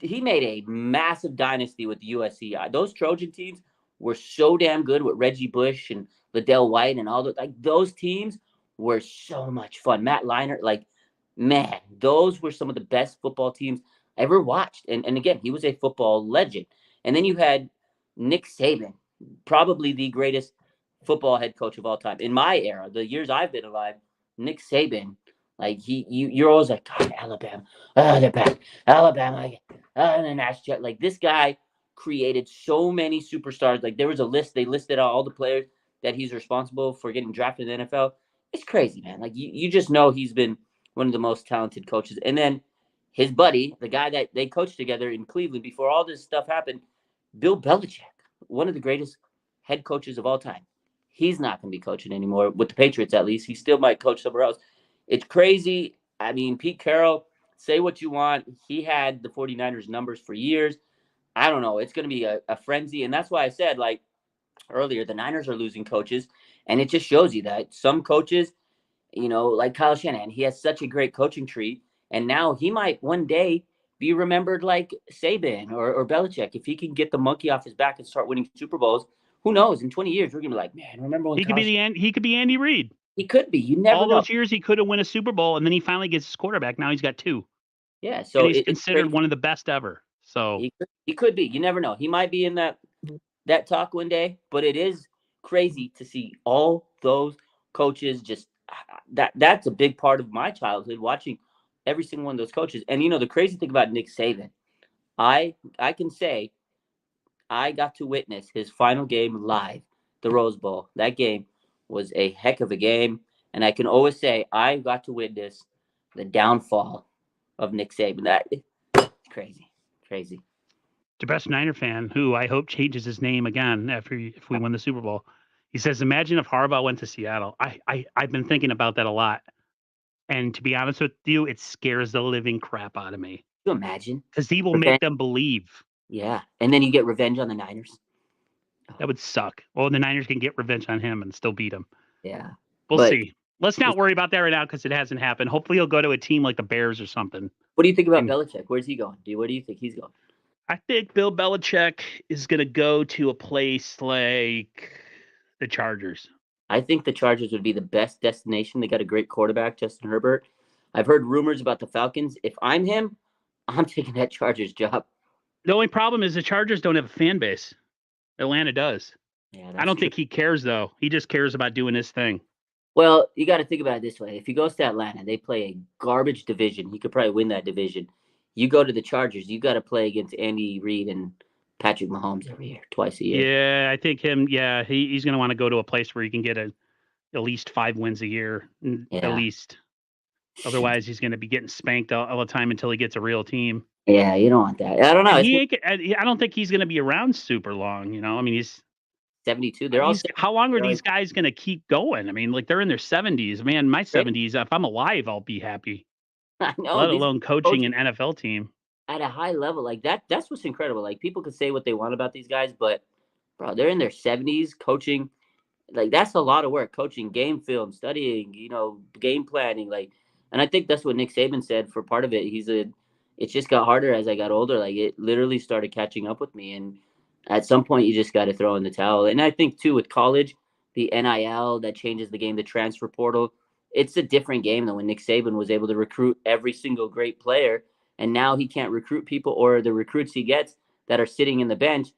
he made a massive dynasty with the USC. Those Trojan teams were so damn good with Reggie Bush and Liddell White and all those. Like those teams were so much fun. Matt Leinart, like man, those were some of the best football teams I ever watched. And again, he was a football legend. And then you had Nick Saban, probably the greatest football head coach of all time in my era. The years I've been alive, Nick Saban, like you're always like, God, Alabama, they're back, Alabama, and then like this guy created so many superstars. Like there was a list they listed out all the players that he's responsible for getting drafted in the NFL. It's crazy, man. Like you just know he's been one of the most talented coaches. And then his buddy, the guy that they coached together in Cleveland before all this stuff happened, Bill Belichick, one of the greatest head coaches of all time. He's not going to be coaching anymore with the Patriots, at least. He still might coach somewhere else. It's crazy. I mean, Pete Carroll, say what you want. He had the 49ers numbers for years. I don't know. It's going to be a frenzy. And that's why I said, like earlier, the Niners are losing coaches. And it just shows you that some coaches, like Kyle Shanahan, he has such a great coaching tree. And now he might one day be remembered like Saban or Belichick. If he can get the monkey off his back and start winning Super Bowls, who knows? In 20 years, we're going to be like, man, remember when Kyle Shanahan? He could be Andy Reid. He could be. You never All know. those years he could have won a Super Bowl, and then he finally gets his quarterback. Now he's got two, Yeah. and So he's it's considered crazy. one of the best ever. So He could be. You never know. He might be in that talk one day, but it is crazy to see all those coaches just that's a big part of my childhood watching every single one of those coaches. And the crazy thing about Nick Saban, I can say I got to witness his final game live the Rose Bowl. That game was a heck of a game, and I can always say I got to witness the downfall of Nick Saban. That crazy, crazy. The best Niner fan, who I hope changes his name again if we win the Super Bowl. He says, "Imagine if Harbaugh went to Seattle." I've been thinking about that a lot, and to be honest with you, it scares the living crap out of me. Can you imagine? Because he will Revenge. make them believe. Yeah, and then you get revenge on the Niners. That would suck. Well, the Niners can get revenge on him and still beat him. Yeah, we'll see. Let's not worry about that right now because it hasn't happened. Hopefully, he'll go to a team like the Bears or something. What do you think about Belichick? Where's he going? Where do you think he's going? I think Bill Belichick is going to go to a place like the Chargers. I think the Chargers would be the best destination. They got a great quarterback, Justin Herbert. I've heard rumors about the Falcons. If I'm him, I'm taking that Chargers job. The only problem is the Chargers don't have a fan base. Atlanta does. Yeah, I don't think he cares, though. He just cares about doing his thing. Well, you got to think about it this way. If he goes to Atlanta, they play a garbage division. He could probably win that division. You go to the Chargers, you got to play against Andy Reid and Patrick Mahomes every year, twice a year. Yeah, I think he's going to want to go to a place where he can get at least 5 wins a year, at least. Otherwise, he's going to be getting spanked all the time until he gets a real team. Yeah, you don't want that. I don't know. I don't think he's going to be around super long. I mean, he's 72. How long are these guys going to keep going? I mean, like they're in their 70s. Man, my 70s. If I'm alive, I'll be happy. I know. Let alone coaching an NFL team at a high level like that. That's what's incredible. Like people could say what they want about these guys, but bro, they're in their 70s coaching. Like that's a lot of work. Coaching, game film, studying, game planning. And I think that's what Nick Saban said for part of it. It's just got harder as I got older. Like it literally started catching up with me, and at some point you just got to throw in the towel. And I think too with college, the NIL that changes the game, the transfer portal, it's a different game than when Nick Saban was able to recruit every single great player, and now he can't recruit people, or the recruits he gets that are sitting in the bench.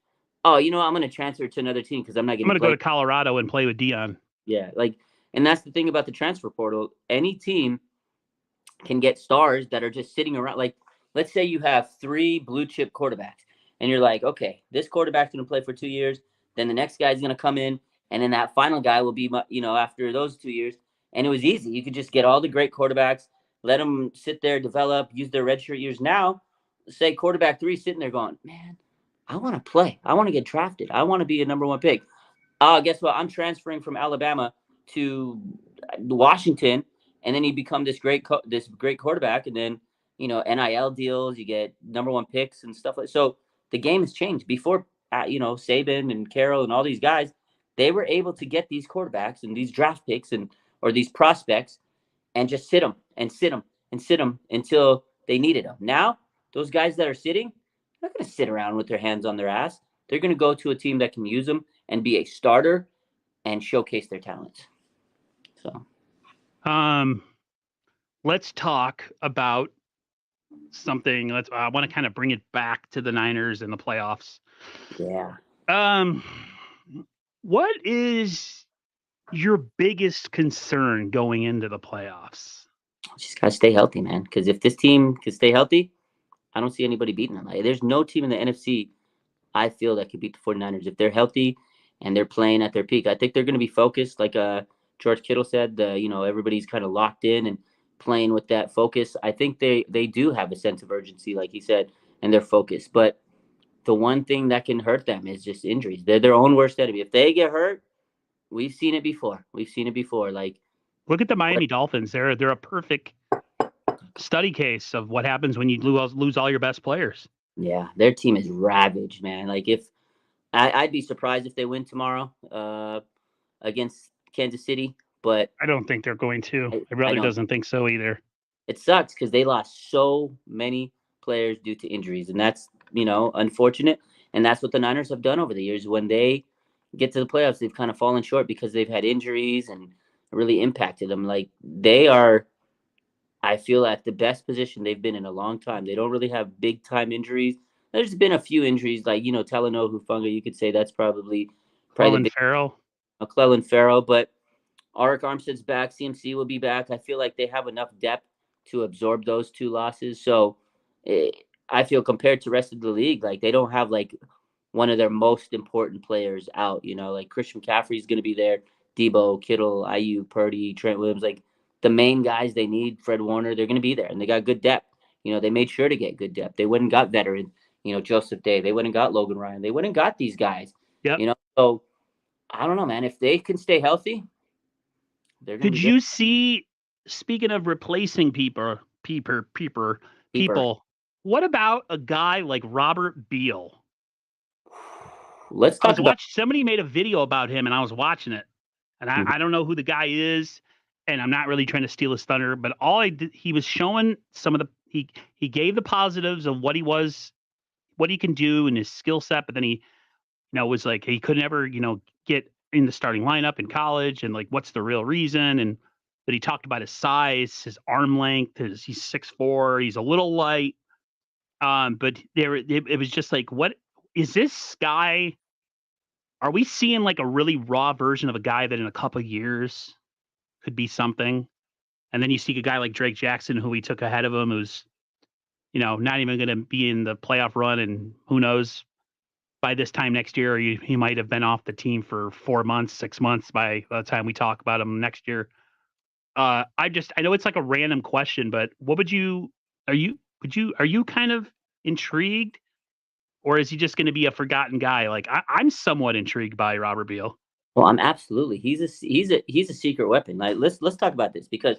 Oh, I'm going to transfer to another team because I'm not going to go to Colorado and play with Deion. Yeah, and that's the thing about the transfer portal. Any team can get stars that are just sitting around. Like, let's say you have 3 blue chip quarterbacks, and you're like, okay, this quarterback's going to play for 2 years. Then the next guy's going to come in, and then that final guy will be, after those 2 years. And it was easy. You could just get all the great quarterbacks, let them sit there, develop, use their redshirt years. Now, say quarterback 3 sitting there going, man, I want to play. I want to get drafted. I want to be a number 1 pick. Guess what? I'm transferring from Alabama to Washington, and then you become this great quarterback, and then NIL deals, you get number 1 picks and stuff like. So the game has changed. Before, Saban and Carroll and all these guys, they were able to get these quarterbacks and these draft picks or these prospects and just sit them until they needed them. Now, those guys that are sitting, they're not going to sit around with their hands on their ass. They're going to go to a team that can use them and be a starter and showcase their talents. So, let's talk about something. I want to kind of bring it back to the Niners and the playoffs. Yeah. What is your biggest concern going into the playoffs? Just got to stay healthy, man. Because if this team can stay healthy, I don't see anybody beating them. There's no team in the NFC I feel that could beat the 49ers. If they're healthy and they're playing at their peak, I think they're going to be focused. Like George Kittle said, everybody's kind of locked in and playing with that focus. I think they do have a sense of urgency, like he said, and they're focused. But the one thing that can hurt them is just injuries. They're their own worst enemy. If they get hurt, we've seen it before. Like, look at the Miami Dolphins. They're a perfect study case of what happens when you lose all your best players. Yeah, their team is ravaged, man. Like if I'd be surprised if they win tomorrow against Kansas City, but I don't think they're going to. My brother doesn't think so either. It sucks because they lost so many players due to injuries, and that's unfortunate. And that's what the Niners have done over the years. When they get to the playoffs, they've kind of fallen short because they've had injuries and really impacted them. Like they are, I feel, at the best position they've been in a long time. They don't really have big time injuries. There's been a few injuries, like Talanoa Hufanga. You could say that's probably Clelin Ferrell. Clelin Ferrell, but Arik Armstead's back. CMC will be back. I feel like they have enough depth to absorb those 2 losses. So I feel compared to the rest of the league, like they don't have like one of their most important players out. Like Christian McCaffrey is going to be there, Debo, Kittle, Ayuk, Purdy, Trent Williams, like the main guys they need, Fred Warner, they're going to be there, and they got good depth. They made sure to get good depth. They went and got veteran, Joseph Day. They went and got Logan Ryan. They went and got these guys. Yep. So I don't know, man. If they can stay healthy, they're going to be Did you see, speaking of replacing people, what about a guy like Robert Beal? Let's talk about. Somebody made a video about him, and I was watching it, and I don't know who the guy is, and I'm not really trying to steal his thunder, but he was showing some of the he gave the positives of what he can do in his skill set, but then he was like he could never get in the starting lineup in college, and like what's the real reason, and that he talked about his size, his arm length, he's 6'4", he's a little light, but it was just like, what is this guy? Are we seeing like a really raw version of a guy that in a couple of years could be something? And then you see a guy like Drake Jackson, who we took ahead of him, who's, not even going to be in the playoff run. And who knows, by this time next year, he might have been off the team for 4 months, 6 months by the time we talk about him next year. I know it's like a random question, but are you kind of intrigued? Or is he just going to be a forgotten guy? Like I'm somewhat intrigued by Robert Beal. Well, I'm absolutely. He's a secret weapon. Like let's talk about this because,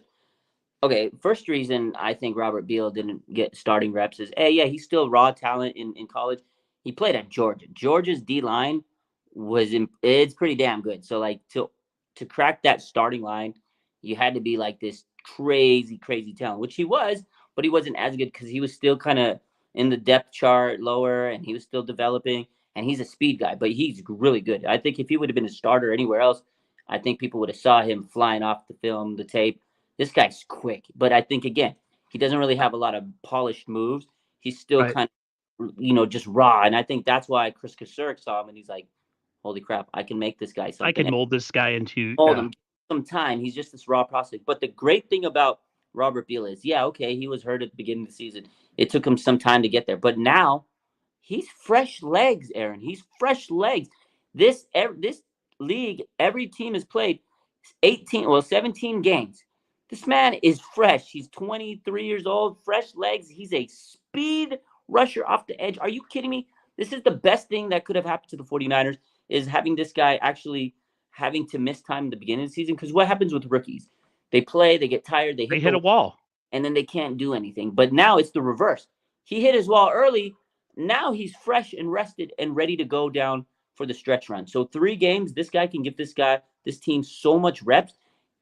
okay, first reason I think Robert Beal didn't get starting reps is, he's still raw talent in college. He played at Georgia. Georgia's D line it's pretty damn good. So like to crack that starting line, you had to be like this crazy talent, which he was, but he wasn't as good because he was still kind of in the depth chart lower, and he was still developing, and he's a speed guy, but he's really good. I think if he would have been a starter anywhere else, I think people would have saw him flying off the film, the tape. This guy's quick, but I think, again, he doesn't really have a lot of polished moves. He's still kind of, just raw, and I think that's why Chris Kasurik saw him, and he's like, holy crap, I can make this guy something. I can mold this guy into... Mold him. Some time. He's just this raw prospect. But the great thing about Robert Beal is, he was hurt at the beginning of the season. It took him some time to get there. But now he's fresh legs, Aaron. He's fresh legs. This league, every team has played 17 games. This man is fresh. He's 23 years old, fresh legs. He's a speed rusher off the edge. Are you kidding me? This is the best thing that could have happened to the 49ers, is having this guy actually having to miss time in the beginning of the season. Because what happens with rookies? They play, they get tired, they hit a wall, and then they can't do anything. But now it's the reverse. He hit his wall early. Now he's fresh and rested and ready to go down for the stretch run. So 3 games, this guy can give this team so much reps.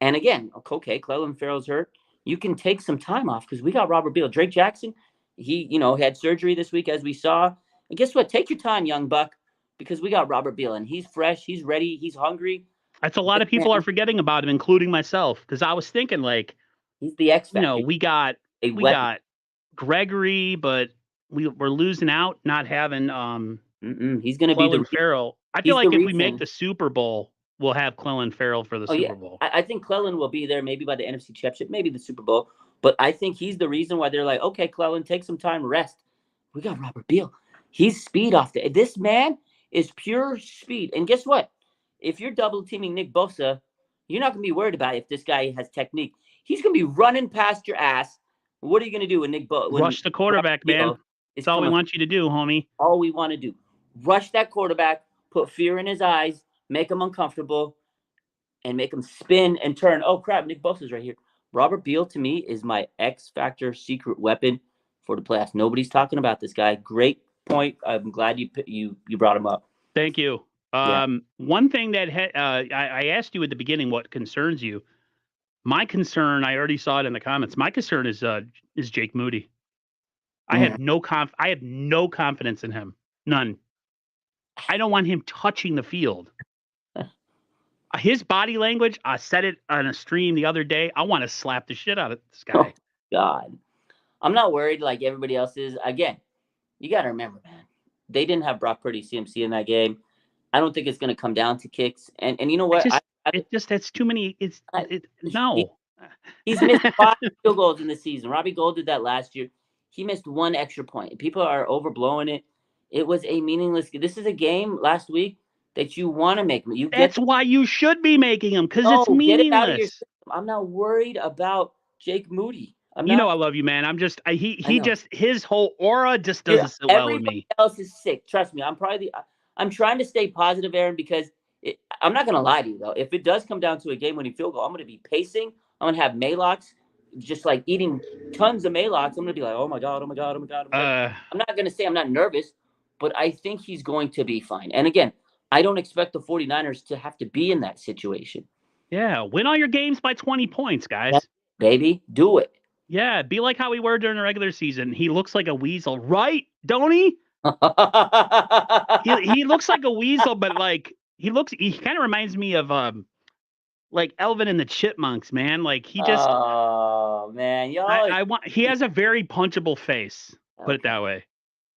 And again, okay, Clelin Ferrell's hurt. You can take some time off because we got Robert Beal. Drake Jackson, he had surgery this week, as we saw. And guess what? Take your time, young buck, because we got Robert Beal, and he's fresh, he's ready, he's hungry. That's a lot of people are forgetting about him, including myself, because I was thinking, like, he's the X factor. We got Gregory, but we're losing out not having he's going to be the Ferrell. I feel like if we make the Super Bowl, we'll have Clelin Ferrell for the Super Bowl. I think Clelin will be there maybe by the NFC Championship, maybe the Super Bowl. But I think he's the reason why they're like, okay, Clelin, take some time, rest. We got Robert Beal. He's speed off the. This man is pure speed. And guess what? If you're double teaming Nick Bosa, you're not going to be worried about if this guy has technique. He's going to be running past your ass. What are you going to do with Nick Bosa? Rush the quarterback, man. That's all we want you to do, homie. All we want to do. Rush that quarterback, put fear in his eyes, make him uncomfortable, and make him spin and turn. Oh, crap, Nick Bosa's right here. Robert Beal, to me, is my X-Factor secret weapon for the playoffs. Nobody's talking about this guy. Great point. I'm glad you brought him up. Thank you. One thing that I asked you at the beginning, what concerns you? My concern, I already saw it in the comments. My concern is Jake Moody. I have no confidence in him. None. I don't want him touching the field. His body language, I said it on a stream the other day. I want to slap the shit out of this guy. Oh, God. I'm not worried like everybody else is. Again, you got to remember, man, they didn't have Brock Purdy, CMC in that game. I don't think it's going to come down to kicks. And you know what? That's too many. No. He's missed 5 field goals in the season. Robbie Gould did that last year. He missed 1 extra point. People are overblowing it. It was a meaningless. This is a game last week that you want to make. You get That's why you should be making them because it's no, get it out of your meaningless. system. I'm not worried about Jake Moody. I'm You know I not. love you, man. I'm just I he know. just his whole aura just Dude, doesn't sit well with everybody me. else is sick. Trust me. I'm trying to stay positive, Aaron, because I'm not gonna lie to you though. If it does come down to a game-winning field goal, I'm gonna be pacing. I'm gonna have Maylocks, just like eating tons of Maylocks. I'm gonna be like, oh my god, oh my god, oh my god, oh my god. I'm not gonna say I'm not nervous, but I think he's going to be fine. And again, I don't expect the 49ers to have to be in that situation. Yeah, win all your games by 20 points, guys. Yeah, baby, do it. Yeah, be like how we were during the regular season. He looks like a weasel, right? Don't he? He looks like a weasel, but like he kind of reminds me of like Elvin and the Chipmunks, man. Like he just Oh man, y'all. he has a very punchable face. Put it Okay. that way.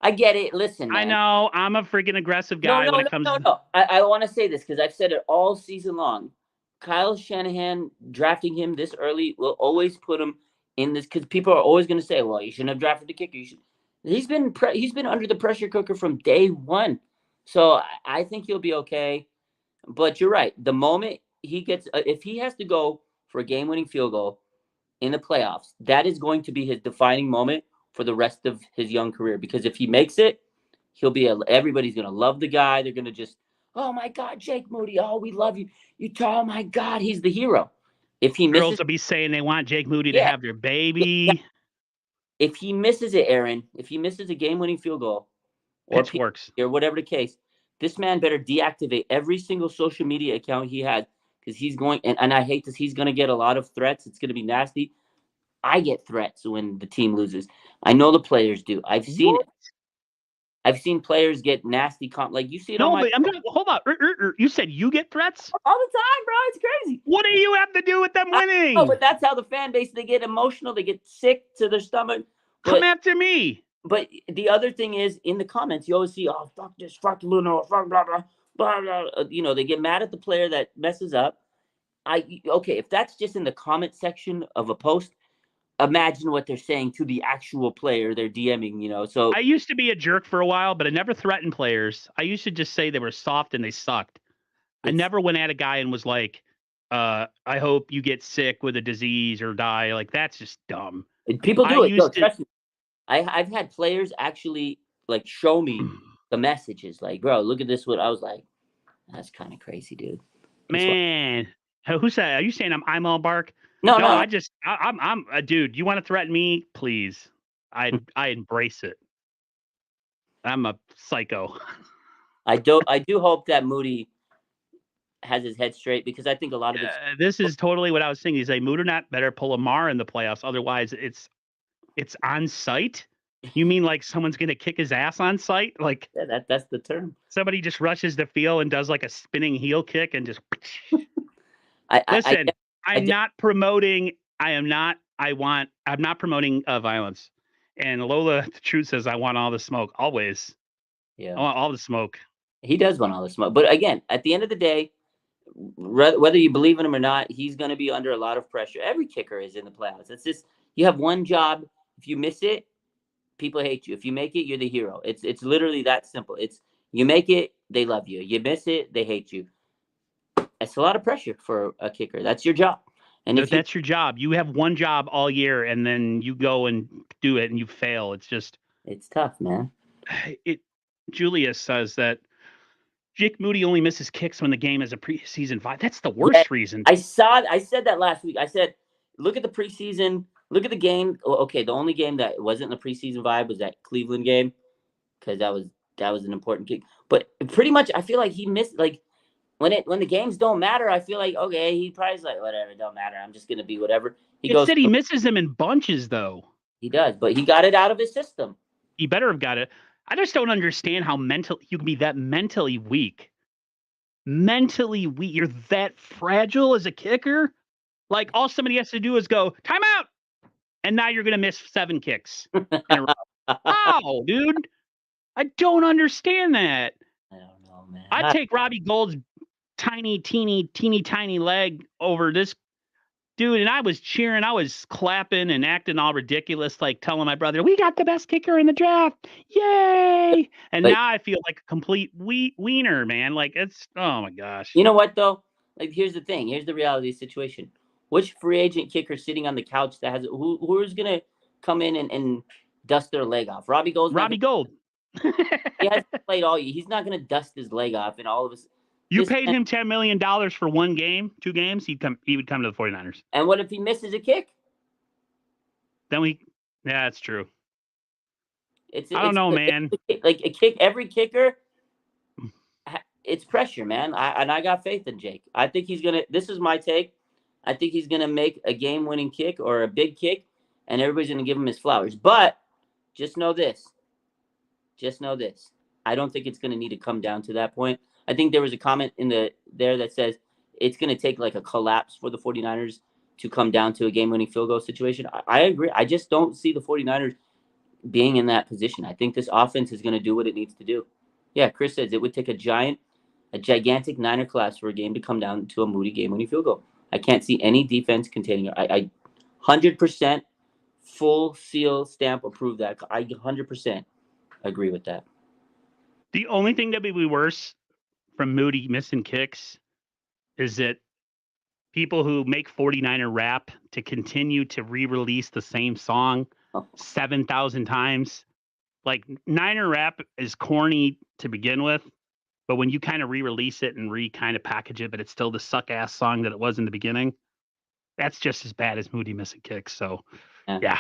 I get it. Listen, man. I know I'm a freaking aggressive No, guy no, when no, it comes no, to no. I want to say this because I've said it all season long. Kyle Shanahan drafting him this early will always put him in this because people are always going to say, "Well, you shouldn't have drafted the kicker." He's been under the pressure cooker from day one, so I think he'll be okay. But you're right. The moment he gets, if he has to go for a game-winning field goal in the playoffs, that is going to be his defining moment for the rest of his young career. Because if he makes it, everybody's gonna love the guy. They're gonna just, oh my God, Jake Moody, oh we love you. Oh my God, he's the hero. If he girls misses, will be saying they want Jake Moody to yeah, have their yeah. baby. If he misses it, Aaron, if he misses a game-winning field goal or Pitchforks or whatever the case, this man better deactivate every single social media account he has because he's going. And I hate this. He's gonna get a lot of threats. It's gonna be nasty. I get threats when the team loses. I know the players do. I've seen what? it. I've seen players get nasty like you see it on No, my but I'm gonna hold on. You said you get threats? all the time, bro. It's crazy. What do you have to do with them I know, winning? but that's how the fan base they get emotional, they get sick to their stomach. Come But after me. but the other thing is in the comments, you always see, oh fuck this, fuck Luno, fuck blah blah blah blah. You know, they get mad at the player that messes up. Okay, if that's just in the comment section of a post, imagine what they're saying to the actual player they're DMing, you know. So I used to be a jerk for a while, but I never threatened players. I used to just say they were soft and they sucked. I never went at a guy and was like, I hope you get sick with a disease or die. Like, that's just dumb. people I do it. Yo, used to. trust me. I've had players actually like show me the messages. Like, bro, look at this. What I was like, that's kind of crazy, dude. Man, who's that? Are you saying I'm all bark? No, no. I'm a dude. You want to threaten me? Please. I embrace it. I'm a psycho. I do hope that Moody has his head straight because I think a lot of This is totally what I was thinking. Is a Mood or not better pull a Mar in the playoffs. Otherwise, it's on site. You mean like someone's gonna kick his ass on site? Like that's the term. Somebody just rushes the field and does like a spinning heel kick and just. Listen, I'm not promoting. I'm not promoting violence. And Lola, the truth says, I want all the smoke always. Yeah, I want all the smoke. He does want all the smoke, but again, at the end of the day, whether you believe in him or not, he's going to be under a lot of pressure. Every kicker is in the playoffs. It's just you have one job. If you miss it, people hate you. If you make it, you're the hero. It's literally that simple. It's you make it, they love you. You miss it, they hate you. It's a lot of pressure for a kicker. That's your job. And if that's your job, you have one job all year, and then you go and do it, and you fail. It's tough, man. Julius says that Jake Moody only misses kicks when the game is a preseason vibe. That's the worst reason. I said that last week. I said, look at the preseason. Look at the game. Okay, the only game that wasn't the preseason vibe was that Cleveland game because that was an important kick. But pretty much, I feel like he missed like when the games don't matter. I feel like okay, he probably's like whatever, it don't matter. I'm just gonna be whatever. He misses them in bunches though. He does, but he got it out of his system. He better have got it. I just don't understand how you can be that mentally weak. Mentally weak. You're that fragile as a kicker. Like all somebody has to do is go timeout, and now you're gonna miss 7 kicks in a row. Wow, dude! I don't understand that. I don't know, man. I'd take Robbie Gould's teeny tiny leg over this Dude, and I was cheering, I was clapping and acting all ridiculous, like telling my brother, "We got the best kicker in the draft. Yay!" And Like, now I feel like a complete wiener, man. Like it's oh my gosh. you know what though? Like, here's the thing. Here's the reality of the situation. Which free agent kicker sitting on the couch that has who's gonna come in and dust their leg off? Robbie Gold's not Robbie Gold. he hasn't played all year. He's not gonna dust his leg off and all of his. You paid him $10 million for one game, 2 games, he would come to the 49ers. And what if he misses a kick? Then yeah, that's true. I don't it's know, man. Like a kick, every kicker, it's pressure, man. I got faith in Jake. I think he's gonna. This is my take. I think he's gonna make a game-winning kick or a big kick, and everybody's gonna give him his flowers. But just know this. Just know this. I don't think it's gonna need to come down to that point. I think there was a comment in there that says it's gonna take like a collapse for the 49ers to come down to a game-winning field goal situation. I agree. I just don't see the 49ers being in that position. I think this offense is going to do what it needs to do. Yeah, Chris says it would take a gigantic Niner collapse for a game to come down to a Moody game-winning field goal. I can't see any defense containing it. I 100% full seal stamp approve that. I 100% agree with that. The only thing that would be worse from Moody missing kicks is that people who make 49er rap to continue to re-release the same song 7,000 times. Like, Niner rap is corny to begin with, but when you kind of re-release it and kind of package it, but it's still the suck-ass song that it was in the beginning, that's just as bad as Moody missing kicks. So, yeah.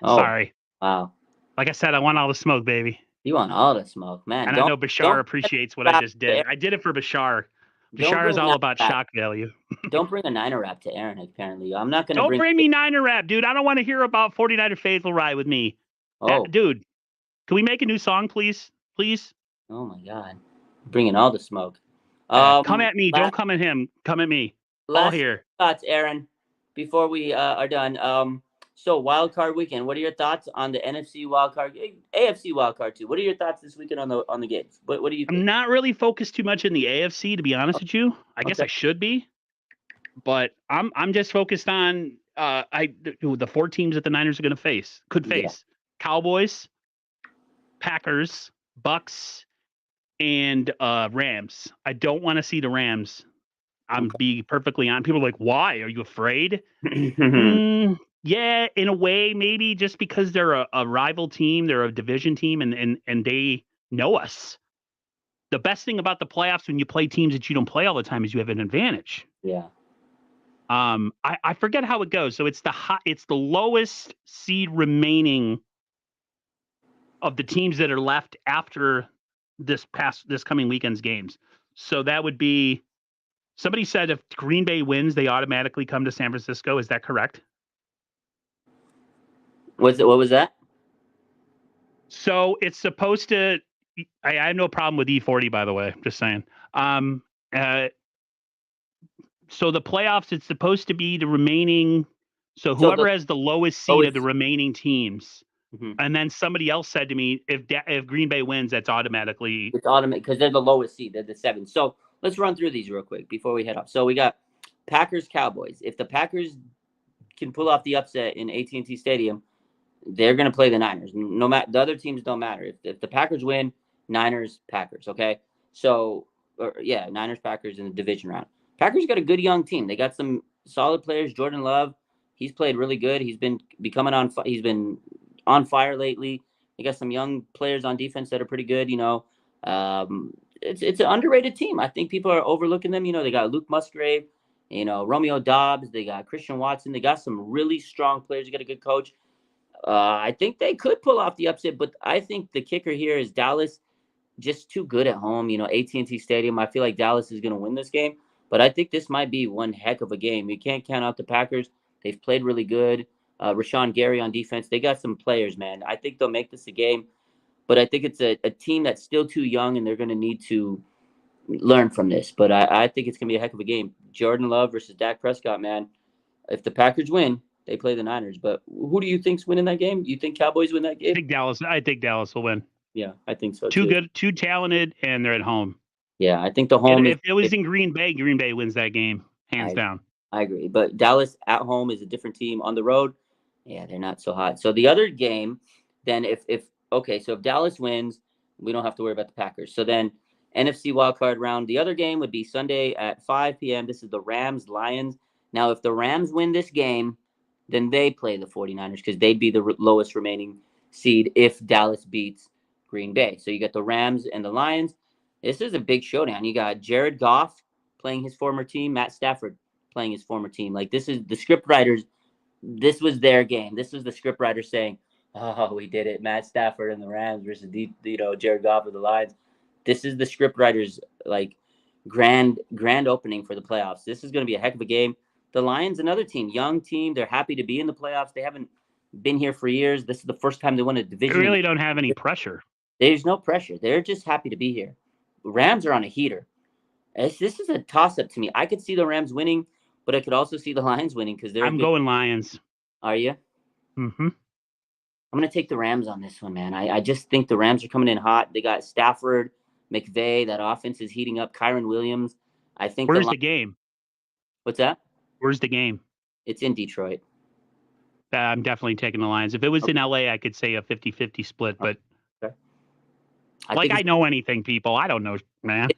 Sorry. Wow. Like I said, I want all the smoke, baby. You want all the smoke, man. And I know Bashar appreciates what I just did. I did it for Bashar. Bashar is all about shock value. Don't bring a Niner rap to Aaron, apparently. I'm not going to bring me Niner rap, dude. I don't want to hear about 49er faithful ride with me. Dude, can we make a new song, please? Please? Oh, my God. Bringing all the smoke. Come at me. Don't come at him. Come at me. All here. Thoughts, Aaron, before we are done. So, wild card weekend. What are your thoughts on the NFC wild card, AFC wild card too? What are your thoughts this weekend on the games? What do you think? I'm not really focused too much in the AFC, to be honest with you. I guess I should be, but I'm just focused on the 4 teams that the Niners are going to face. Cowboys, Packers, Bucks, and Rams. I don't want to see the Rams. I'm be perfectly honest. People are like, why? Are you afraid? Yeah, in a way, maybe just because they're a rival team, they're a division team, and they know us. The best thing about the playoffs when you play teams that you don't play all the time is you have an advantage. Yeah. I forget how it goes. So it's the lowest seed remaining of the teams that are left after this coming weekend's games. So that would be, somebody said if Green Bay wins, they automatically come to San Francisco. Is that correct? What was that? So it's supposed to. I have no problem with E40, by the way. Just saying. So the playoffs, it's supposed to be the remaining. So whoever has the lowest seed of the remaining teams, and then somebody else said to me, if Green Bay wins, that's automatically. It's automatic because they're the lowest seed. They're the 7th. So let's run through these real quick before we head off. So we got Packers, Cowboys. If the Packers can pull off the upset in AT&T Stadium, they're going to play the Niners. No matter, the other teams don't matter. If the Packers win, Niners, Packers. Okay, so Niners, Packers in the division round. Packers got a good young team. They got some solid players. Jordan Love, he's played really good. He's been He's been on fire lately. They got some young players on defense that are pretty good. It's an underrated team. I think people are overlooking them. They got Luke Musgrave, Romeo Doubs. They got Christian Watson. They got some really strong players. They got a good coach. I think they could pull off the upset, but I think the kicker here is Dallas, just too good at home. AT&T Stadium. I feel like Dallas is going to win this game, but I think this might be one heck of a game. You can't count out the Packers. They've played really good. Rashawn Gary on defense. They got some players, man. I think they'll make this a game, but I think it's a team that's still too young, and they're going to need to learn from this. But I think it's going to be a heck of a game. Jordan Love versus Dak Prescott, man. If the Packers win, they play the Niners. But who do you think's winning that game? You think Cowboys win that game? I think Dallas will win. Yeah, I think so too. Good, too talented, and they're at home. Yeah, I think the home. If it was in Green Bay wins that game, hands down. I agree. But Dallas at home is a different team. On the road, yeah, they're not so hot. So the other game, then if okay, so if Dallas wins, we don't have to worry about the Packers. So then NFC wildcard round, the other game would be Sunday at 5 p.m. This is the Rams Lions. Now, if the Rams win this game, then they play the 49ers because they'd be the lowest remaining seed if Dallas beats Green Bay. So you got the Rams and the Lions. This is a big showdown. You got Jared Goff playing his former team, Matt Stafford playing his former team. Like, this is the script writers. This was their game. This was the script writer saying, "Oh, we did it. Matt Stafford and the Rams versus Jared Goff of the Lions." This is the script writers like grand opening for the playoffs. This is going to be a heck of a game. The Lions, another team, young team. They're happy to be in the playoffs. They haven't been here for years. This is the first time they won a division. They really don't have any pressure. There's no pressure. They're just happy to be here. Rams are on a heater. This is a toss-up to me. I could see the Rams winning, but I could also see the Lions winning because they're. I'm going Lions. Are you? Mm-hmm. I'm going to take the Rams on this one, man. I just think the Rams are coming in hot. They got Stafford, McVay. That offense is heating up. Kyron Williams. I think. Where's the game? What's that? Where's the game? It's in Detroit. I'm definitely taking the Lions. If it was in LA, I could say a 50-50 split, but okay. I know anything, people. I don't know, man.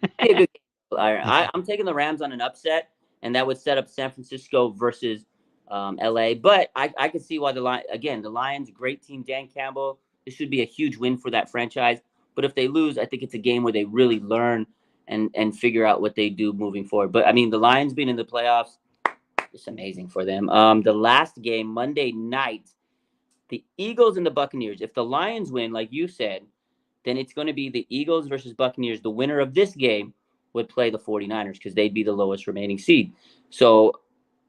I'm taking the Rams on an upset, and that would set up San Francisco versus LA. But I could see why the Lions, great team, Dan Campbell. This should be a huge win for that franchise. But if they lose, I think it's a game where they really learn and figure out what they do moving forward. But I mean, the Lions being in the playoffs, it's amazing for them. The last game, Monday night, the Eagles and the Buccaneers. If the Lions win, like you said, then it's going to be the Eagles versus Buccaneers. The winner of this game would play the 49ers because they'd be the lowest remaining seed. So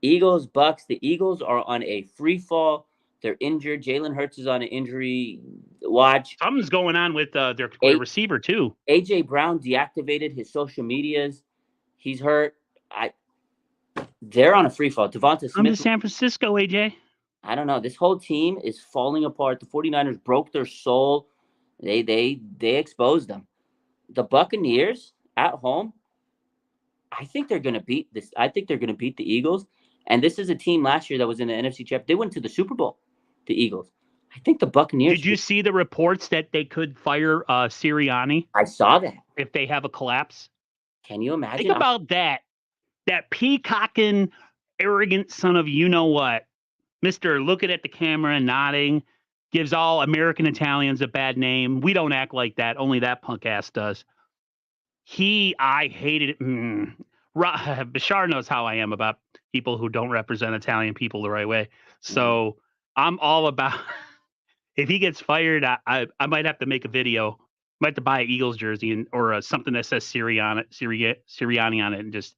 Eagles, Bucks, the Eagles are on a free fall. They're injured. Jalen Hurts is on an injury watch. Something's going on with their receiver, too. A.J. Brown deactivated his social medias. He's hurt. They're on a free fall. Devonta Smith. I'm to San Francisco, AJ. I don't know. This whole team is falling apart. The 49ers broke their soul. They exposed them. The Buccaneers at home, I think they're going to beat this. I think they're going to beat the Eagles. And this is a team last year that was in the NFC Championship. They went to the Super Bowl, the Eagles. I think the Buccaneers. Did you see the reports that they could fire Sirianni? I saw that. If they have a collapse. Can you imagine? Think about that. That peacocking, arrogant son of you-know-what. Mr. looking at the camera and nodding. Gives all American Italians a bad name. We don't act like that. Only that punk ass does. I hated it. Bashar knows how I am about people who don't represent Italian people the right way. So I'm all about, if he gets fired, I might have to make a video. Might have to buy an Eagles jersey or something that says Sirianni on it and just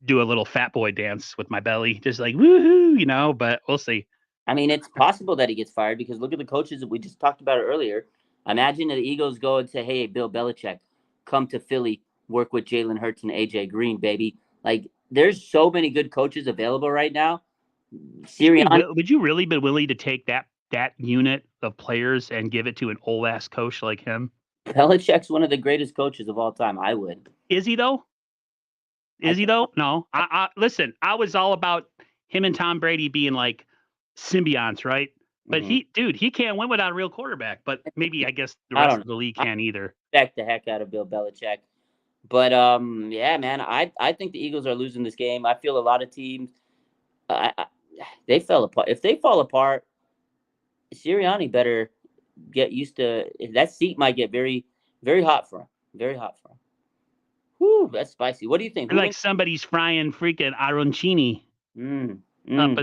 do a little fat boy dance with my belly. Just like, woohoo, but we'll see. I mean, it's possible that he gets fired because look at the coaches that we just talked about earlier. Imagine that the Eagles go and say, "Hey, Bill Belichick, come to Philly, work with Jalen Hurts and AJ Green, baby." Like, there's so many good coaches available right now. Sirianni, would you really be willing to take that unit of players and give it to an old ass coach like him? Belichick's one of the greatest coaches of all time. I would. Is he though? No. Listen, I was all about him and Tom Brady being like symbionts, right? But he can't win without a real quarterback. But maybe I guess the rest of the league can't either. Respect the heck out of Bill Belichick. But yeah, man, I think the Eagles are losing this game. I feel a lot of teams, they fell apart. If they fall apart, Sirianni better get used to. That seat might get very, very hot for him. Very hot for him. Whew, that's spicy. What do you think? Like somebody's frying freaking arancini up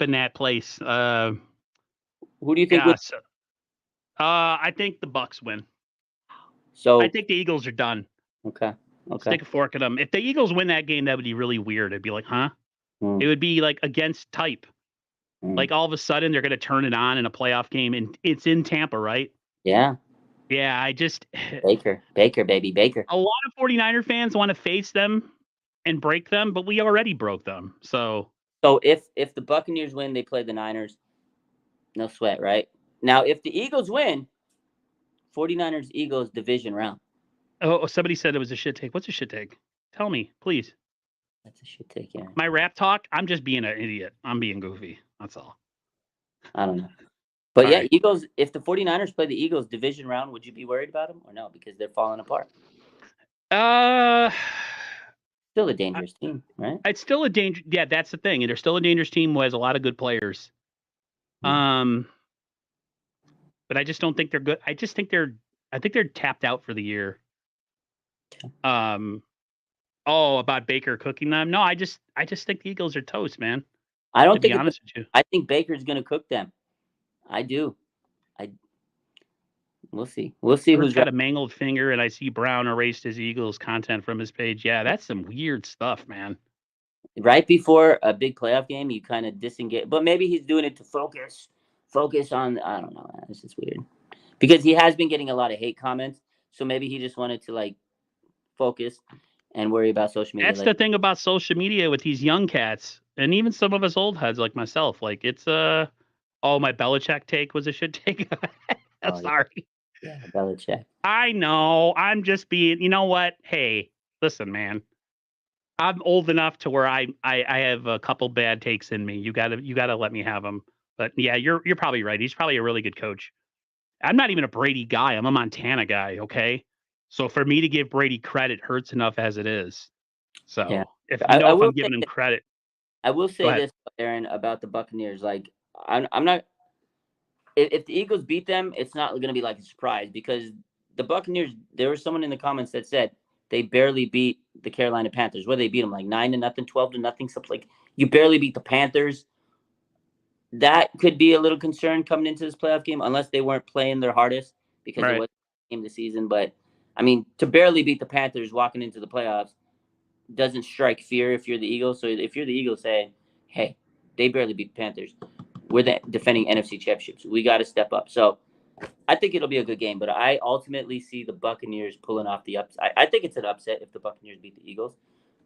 in that place. Who do you think? I think the Bucks win. So I think the Eagles are done. Okay. Stick a fork in them. If the Eagles win that game, that would be really weird. It'd be like, huh? It would be like against type. Like all of a sudden they're going to turn it on in a playoff game, and it's in Tampa, right? Yeah. Yeah, I just Baker, baby, Baker. A lot of 49er fans want to face them and break them, but we already broke them. So if the Buccaneers win, they play the Niners. No sweat, right? Now, if the Eagles win, 49ers Eagles division round. Oh, somebody said it was a shit take. What's a shit take? Tell me, please. That's a shit take, Aaron. My rap talk, I'm just being an idiot. I'm being goofy. That's all. I don't know. But All yeah, right. Eagles, if the 49ers play the Eagles division round, would you be worried about them or no? Because they're falling apart. Uh, Still a dangerous team, right? it's still a danger. Yeah, that's the thing. And they're still a dangerous team who has a lot of good players. But I just don't think they're good. I think they're tapped out for the year. About Baker cooking them. No, I just think the Eagles are toast, man. I don't To be think honest with you. I think Baker's going to cook them. I do. We'll see. We'll see Who's who's got right. a mangled finger, and I see Brown erased his Eagles content from his page. Yeah, that's some weird stuff, man. Right before a big playoff game, you kind of disengage. But maybe he's doing it to focus on. I don't know. Man. It's just weird because he has been getting a lot of hate comments. So maybe he just wanted to like focus and worry about social media. That's the thing about social media with these young cats, and even some of us old heads like myself. Like it's my Belichick take was a shit take. I'm sorry. Yeah, Belichick. I know. I'm just being. You know what? Hey, listen, man. I'm old enough to where I have a couple bad takes in me. You gotta let me have them. But yeah, you're probably right. He's probably a really good coach. I'm not even a Brady guy. I'm a Montana guy. Okay, so for me to give Brady credit hurts enough as it is. So Yeah. if I will I'm giving him credit, I will go say ahead. this, Aaron, about the Buccaneers. Like, I'm not. If the Eagles beat them, it's not going to be like a surprise because the Buccaneers. There was someone in the comments that said they barely beat the Carolina Panthers. Where they beat them like 9-0, 12-0, something like. You barely beat the Panthers. That could be a little concern coming into this playoff game, unless they weren't playing their hardest because it Right. was game of the season. But I mean, to barely beat the Panthers walking into the playoffs doesn't strike fear if you're the Eagles. So if you're the Eagles, saying, "Hey, they barely beat the Panthers. We're the defending NFC championships. We got to step up." So I think it'll be a good game, but I ultimately see the Buccaneers pulling off the upset. I think it's an upset if the Buccaneers beat the Eagles,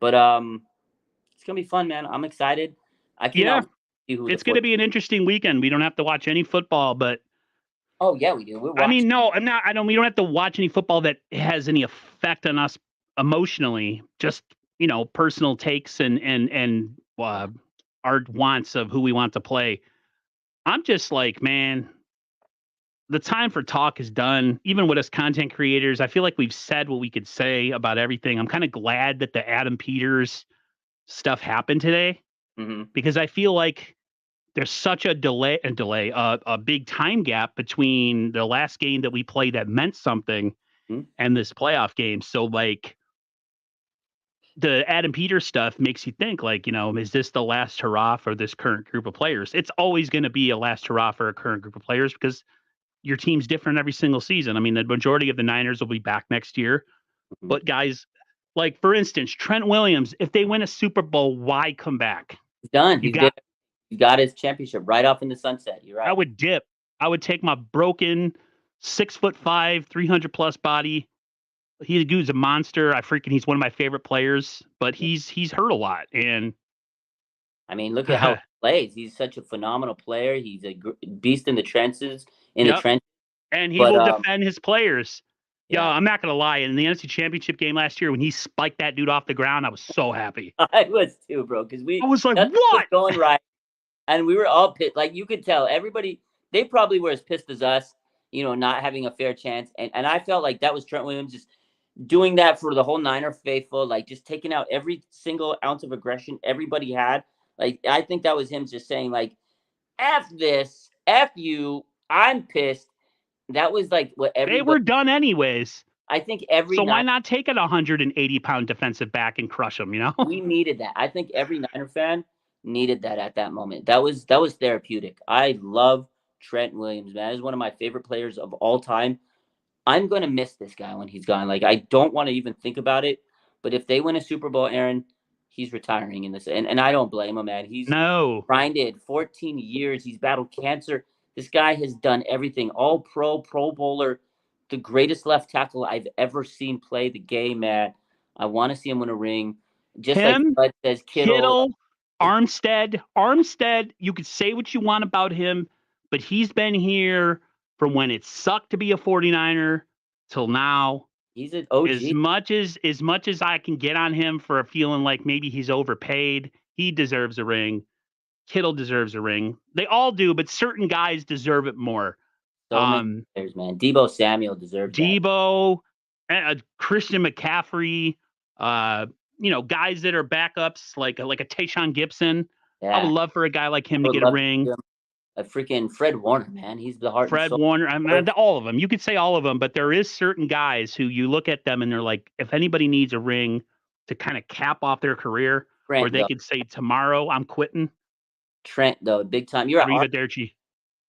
but it's gonna be fun, man. I'm excited. I cannot see who it's going to be an interesting weekend. We don't have to watch any football, but oh yeah, we do. We're watching. I mean, no, I'm not. I don't. We don't have to watch any football that has any effect on us emotionally. Just personal takes and our wants of who we want to play. I'm just like, man, the time for talk is done. Even with us content creators, I feel like we've said what we could say about everything. I'm kind of glad that the Adam Peters stuff happened today because I feel like there's such a a big time gap between the last game that we played that meant something and this playoff game. So like the Adam Peters stuff makes you think like, is this the last hurrah for this current group of players? It's always going to be a last hurrah for a current group of players because your team's different every single season. I mean, the majority of the Niners will be back next year, but guys, like for instance, Trent Williams, if they win a Super Bowl, why come back? He's done. He got his championship right off in the sunset. You're right. I would dip. I would take my broken 6'5", 300+ body. He's a monster. He's one of my favorite players, but he's hurt a lot. And I mean, look at how he plays. He's such a phenomenal player. He's a beast in the trenches. And he will defend his players. Yeah, I'm not gonna lie. In the NFC Championship game last year, when he spiked that dude off the ground, I was so happy. I was too, bro. Because I was like, what? Was going right, and we were all pissed. Like you could tell, everybody. They probably were as pissed as us, not having a fair chance. And I felt like that was Trent Williams just doing that for the whole Niner faithful, like just taking out every single ounce of aggression everybody had. Like I think that was him just saying like, "F this, F you, I'm pissed." That was like what everybody. They were done anyways. I think so why not take a 180-pound defensive back and crush them? We needed that. I think every Niner fan needed that at that moment. That was therapeutic. I love Trent Williams, man. He's one of my favorite players of all time. I'm going to miss this guy when he's gone. Like, I don't want to even think about it. But if they win a Super Bowl, Aaron, he's retiring in this. And I don't blame him, man. He's grinded 14 years. He's battled cancer. This guy has done everything. All pro bowler, the greatest left tackle I've ever seen play the game, man. I want to see him win a ring. Just like Bud says, Kittle. Armstead, you could say what you want about him, but he's been here from when it sucked to be a 49er till now. He's an As OG. much as I can get on him for feeling like maybe he's overpaid, he deserves a ring. Kittle deserves a ring. They all do, but certain guys deserve it more. So many players, man. Deebo Samuel deserves that. Deebo, Christian McCaffrey, guys that are backups like a Tayshaun Gibson. I would Yeah. love for a guy like him I to would get a love to ring. see him. A freaking Fred Warner, man. He's the heart and Fred soul. Warner, I mean, all of them. You could say all of them, but there is certain guys who you look at them and they're like, if anybody needs a ring to kind of cap off their career, where Trent, they though. could say tomorrow I'm quitting. Trent, though, big time. You're right. Arrivederci.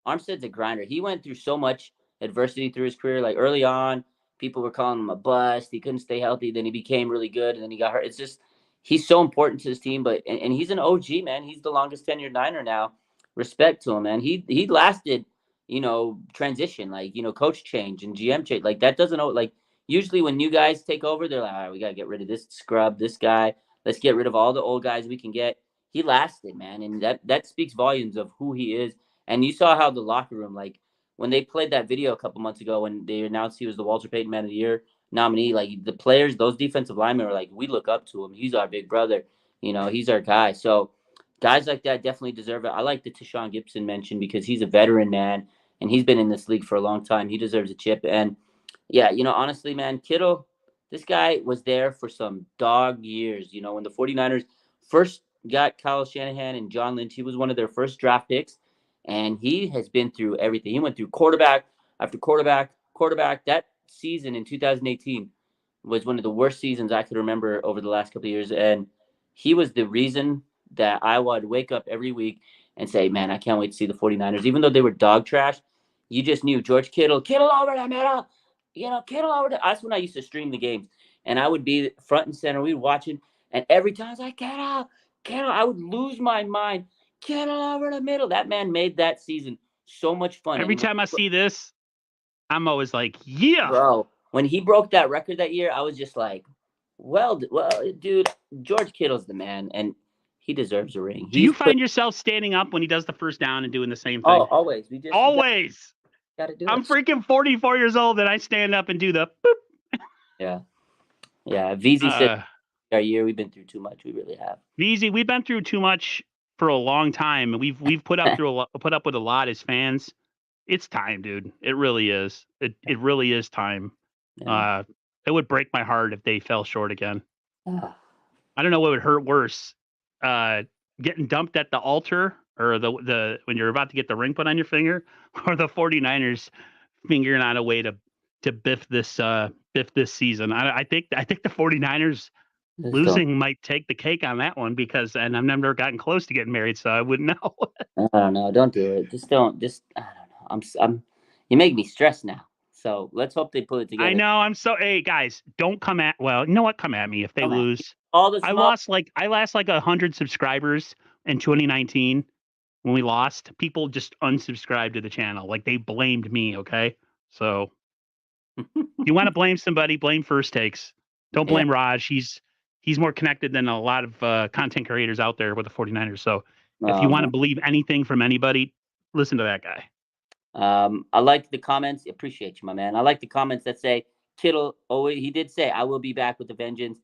Armstead's a grinder. He went through so much adversity through his career. Like early on, people were calling him a bust. He couldn't stay healthy. Then he became really good, and then he got hurt. It's just he's so important to his team. But and he's an OG, man. He's the longest tenured Niner now. Respect to him, man. He lasted, transition, like coach change and GM change. Like that doesn't like usually when new guys take over, they're like, all right, we gotta get rid of this scrub, this guy. Let's get rid of all the old guys we can get. He lasted, man, and that speaks volumes of who he is. And you saw how the locker room, like when they played that video a couple months ago when they announced he was the Walter Payton Man of the Year nominee, like the players, those defensive linemen were like, we look up to him. He's our big brother. He's our guy. So guys like that definitely deserve it. I like the Tayshaun Gibson mention because he's a veteran, man, and he's been in this league for a long time. He deserves a chip. And yeah, honestly, man, Kittle, this guy was there for some dog years. When the 49ers first got Kyle Shanahan and John Lynch, he was one of their first draft picks. And he has been through everything. He went through quarterback after quarterback. That season in 2018 was one of the worst seasons I could remember over the last couple of years. And he was the reason that I would wake up every week and say, man, I can't wait to see the 49ers. Even though they were dog trash, you just knew George Kittle over the middle. Kittle over the. That's when I used to stream the games. And I would be front and center. We'd watch it. And every time I was like, Kittle, I would lose my mind. Kittle over the middle. That man made that season so much fun. Every time I see this, I'm always like, yeah. Bro, when he broke that record that year, I was just like, well, dude, George Kittle's the man, and he deserves a ring. Do you find yourself standing up when he does the first down and doing the same thing? Oh, always. Always. Gotta do I'm freaking 44 years old, and I stand up and do the boop. Yeah. Yeah, VZ said our year, we've been through too much. We really have. VZ, we've been through too much for a long time. We've put up with a lot as fans. It's time, dude. It really is. It really is time. Yeah. It would break my heart if they fell short again. I don't know what would hurt worse. Getting dumped at the altar or the when you're about to get the ring put on your finger, or the 49ers figuring out a way to biff this season. I think the 49ers losing might take the cake on that one and I've never gotten close to getting married, so I wouldn't know. I don't know. Don't do it. I don't know. You make me stressed now. So let's hope they put it together. I know. Hey guys, don't come at. Well, you know what? Come at me if they lose. I lost like 100 subscribers in 2019 when we lost. People just unsubscribed to the channel. Like they blamed me. Okay, so you want to blame somebody? Blame First Takes. Don't blame Raj. He's more connected than a lot of content creators out there with the 49ers. So if you want to believe anything from anybody, listen to that guy. I like the comments. Appreciate you, my man. I like the comments that say Kittle. Oh, he did say, I will be back with the vengeance.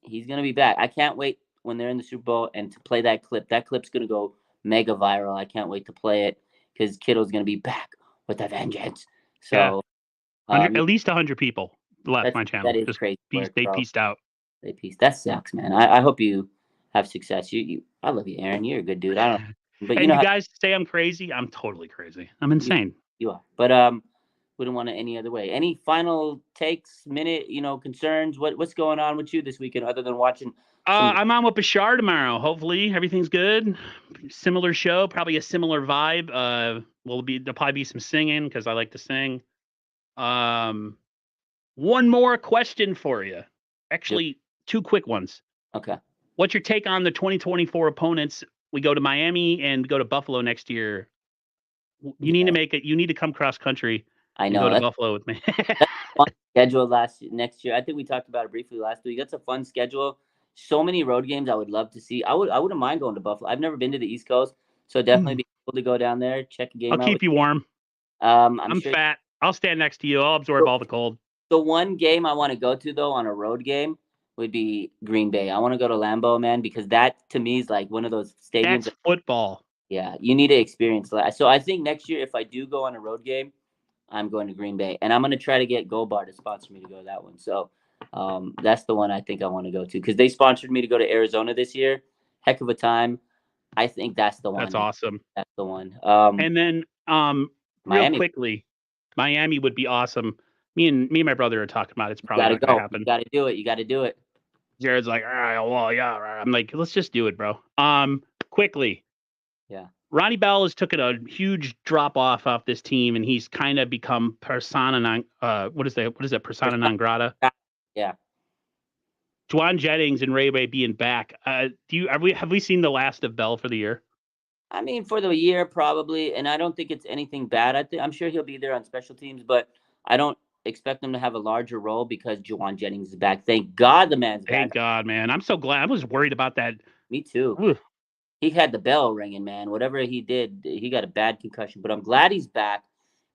He's going to be back. I can't wait when they're in the Super Bowl and to play that clip. That clip's going to go mega viral. I can't wait to play it because Kittle's going to be back with the vengeance. So at least 100 people left my channel. That is crazy. They pieced out. They pieced. That sucks, man. I hope you have success. I love you, Aaron. You're a good dude. I don't. But and you guys say I'm crazy. I'm totally crazy. I'm insane. You are. But wouldn't want it any other way. Any final takes, concerns? What's going on with you this weekend other than watching? I'm on with Bashar tomorrow. Hopefully everything's good. Similar show, probably a similar vibe. There'll probably be some singing because I like to sing. One more question for you. Actually, two quick ones. Okay. What's your take on the 2024 opponents? We go to Miami and go to Buffalo next year. You need to make it. You need to come cross country. I know. Go to Buffalo with me. Fun schedule next year. I think we talked about it briefly last week. That's a fun schedule. So many road games I would love to see. I wouldn't mind going to Buffalo. I've never been to the East Coast, so definitely be able to go down there, check a game out. I'll keep you warm. I'm sure fat. I'll stand next to you. I'll absorb all the cold. The one game I want to go to though on a road game would be Green Bay. I want to go to Lambeau, man, because that to me is like one of those stadiums. That's football. Yeah, you need to experience that. So I think next year, if I do go on a road game, I'm going to Green Bay, and I'm going to try to get Gold Bar to sponsor me to go to that one. So that's the one I think I want to go to because they sponsored me to go to Arizona this year. Heck of a time. I think that's the one. That's awesome. That's the one. And then real quickly, Miami would be awesome. Me and my brother are talking about it. It's probably not going to happen. You got to do it. You got to do it. Jared's like, all right, well, yeah. I'm like, let's just do it, bro. Quickly. Yeah. Ronnie Bell has taken a huge drop off this team, and he's kind of become persona non. What is that? Persona non grata. Yeah. Jauan Jennings and Ray being back. Have we seen the last of Bell for the year? I mean, for the year probably, and I don't think it's anything bad. I'm sure he'll be there on special teams, but I don't expect him to have a larger role because Jauan Jennings is back. Thank God the man's back. Thank God, man. I'm so glad. I was worried about that. Me too. Ooh. He had the bell ringing, man. Whatever he did, he got a bad concussion. But I'm glad he's back.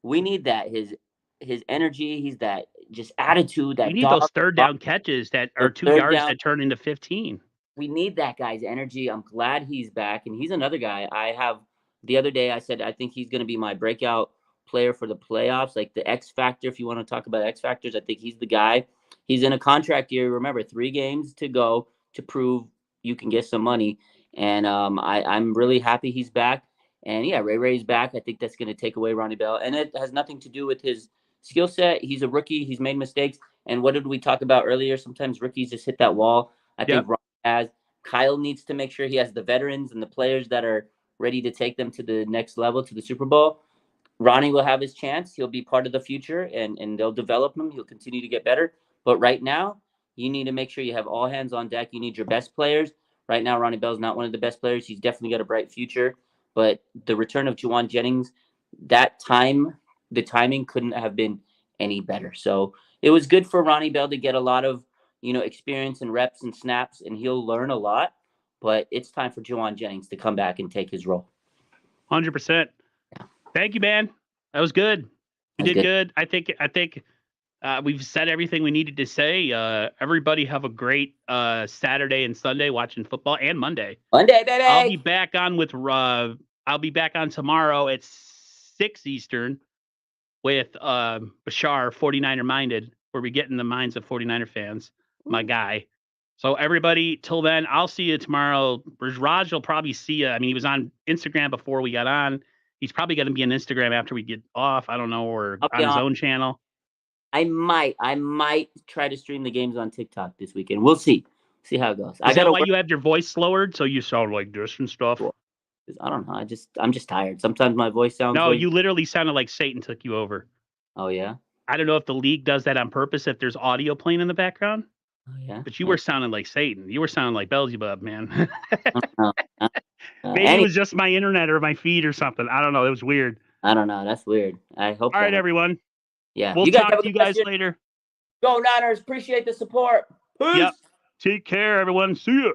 We need that. His energy, he's that just attitude. That we need those third down catches that are 2 yards that turn into 15. We need that guy's energy. I'm glad he's back. And he's another guy. The other day I said I think he's going to be my breakout player for the playoffs, like the X factor. If you want to talk about X factors, I think he's the guy. He's in a contract year. Remember, 3 games to go to prove you can get some money. And I'm really happy he's back. And yeah, Ray's back. I think that's going to take away Ronnie Bell. And it has nothing to do with his skill set. He's a rookie. He's made mistakes. And what did we talk about earlier? Sometimes rookies just hit that wall. I think Ronnie has. Kyle needs to make sure he has the veterans and the players that are ready to take them to the next level, to the Super Bowl. Ronnie will have his chance. He'll be part of the future, and they'll develop him. He'll continue to get better. But right now, you need to make sure you have all hands on deck. You need your best players. Right now, Ronnie Bell's not one of the best players. He's definitely got a bright future. But the return of Jauan Jennings, the timing couldn't have been any better. So it was good for Ronnie Bell to get a lot of, experience and reps and snaps, and he'll learn a lot. But it's time for Jauan Jennings to come back and take his role. 100%. Yeah. Thank you, man. That was good. You did good. I think we've said everything we needed to say. Everybody have a great Saturday and Sunday watching football, and Monday. Monday, baby. I'll be back on tomorrow at 6 Eastern with Bashar, 49er Minded, where we get in the minds of 49er fans. My guy. So everybody, till then, I'll see you tomorrow. Raj will probably see you. I mean, he was on Instagram before we got on. He's probably going to be on Instagram after we get off. I don't know, or on his own channel. I might try to stream the games on TikTok this weekend. We'll see. See how it goes. Is that why you have your voice lowered so you sound like this and stuff? I don't know. I'm just tired. Sometimes my voice sounds. No, you literally sounded like Satan took you over. Oh yeah. I don't know if the league does that on purpose. If there's audio playing in the background. Oh yeah. But you were sounding like Satan. You were sounding like Beelzebub, man. Maybe it was just my internet or my feed or something. I don't know. It was weird. I don't know. That's weird. I hope. All right, everyone. Yeah. We'll talk to you guys later. Go Niners. Appreciate the support. Peace. Yep. Take care, everyone. See ya.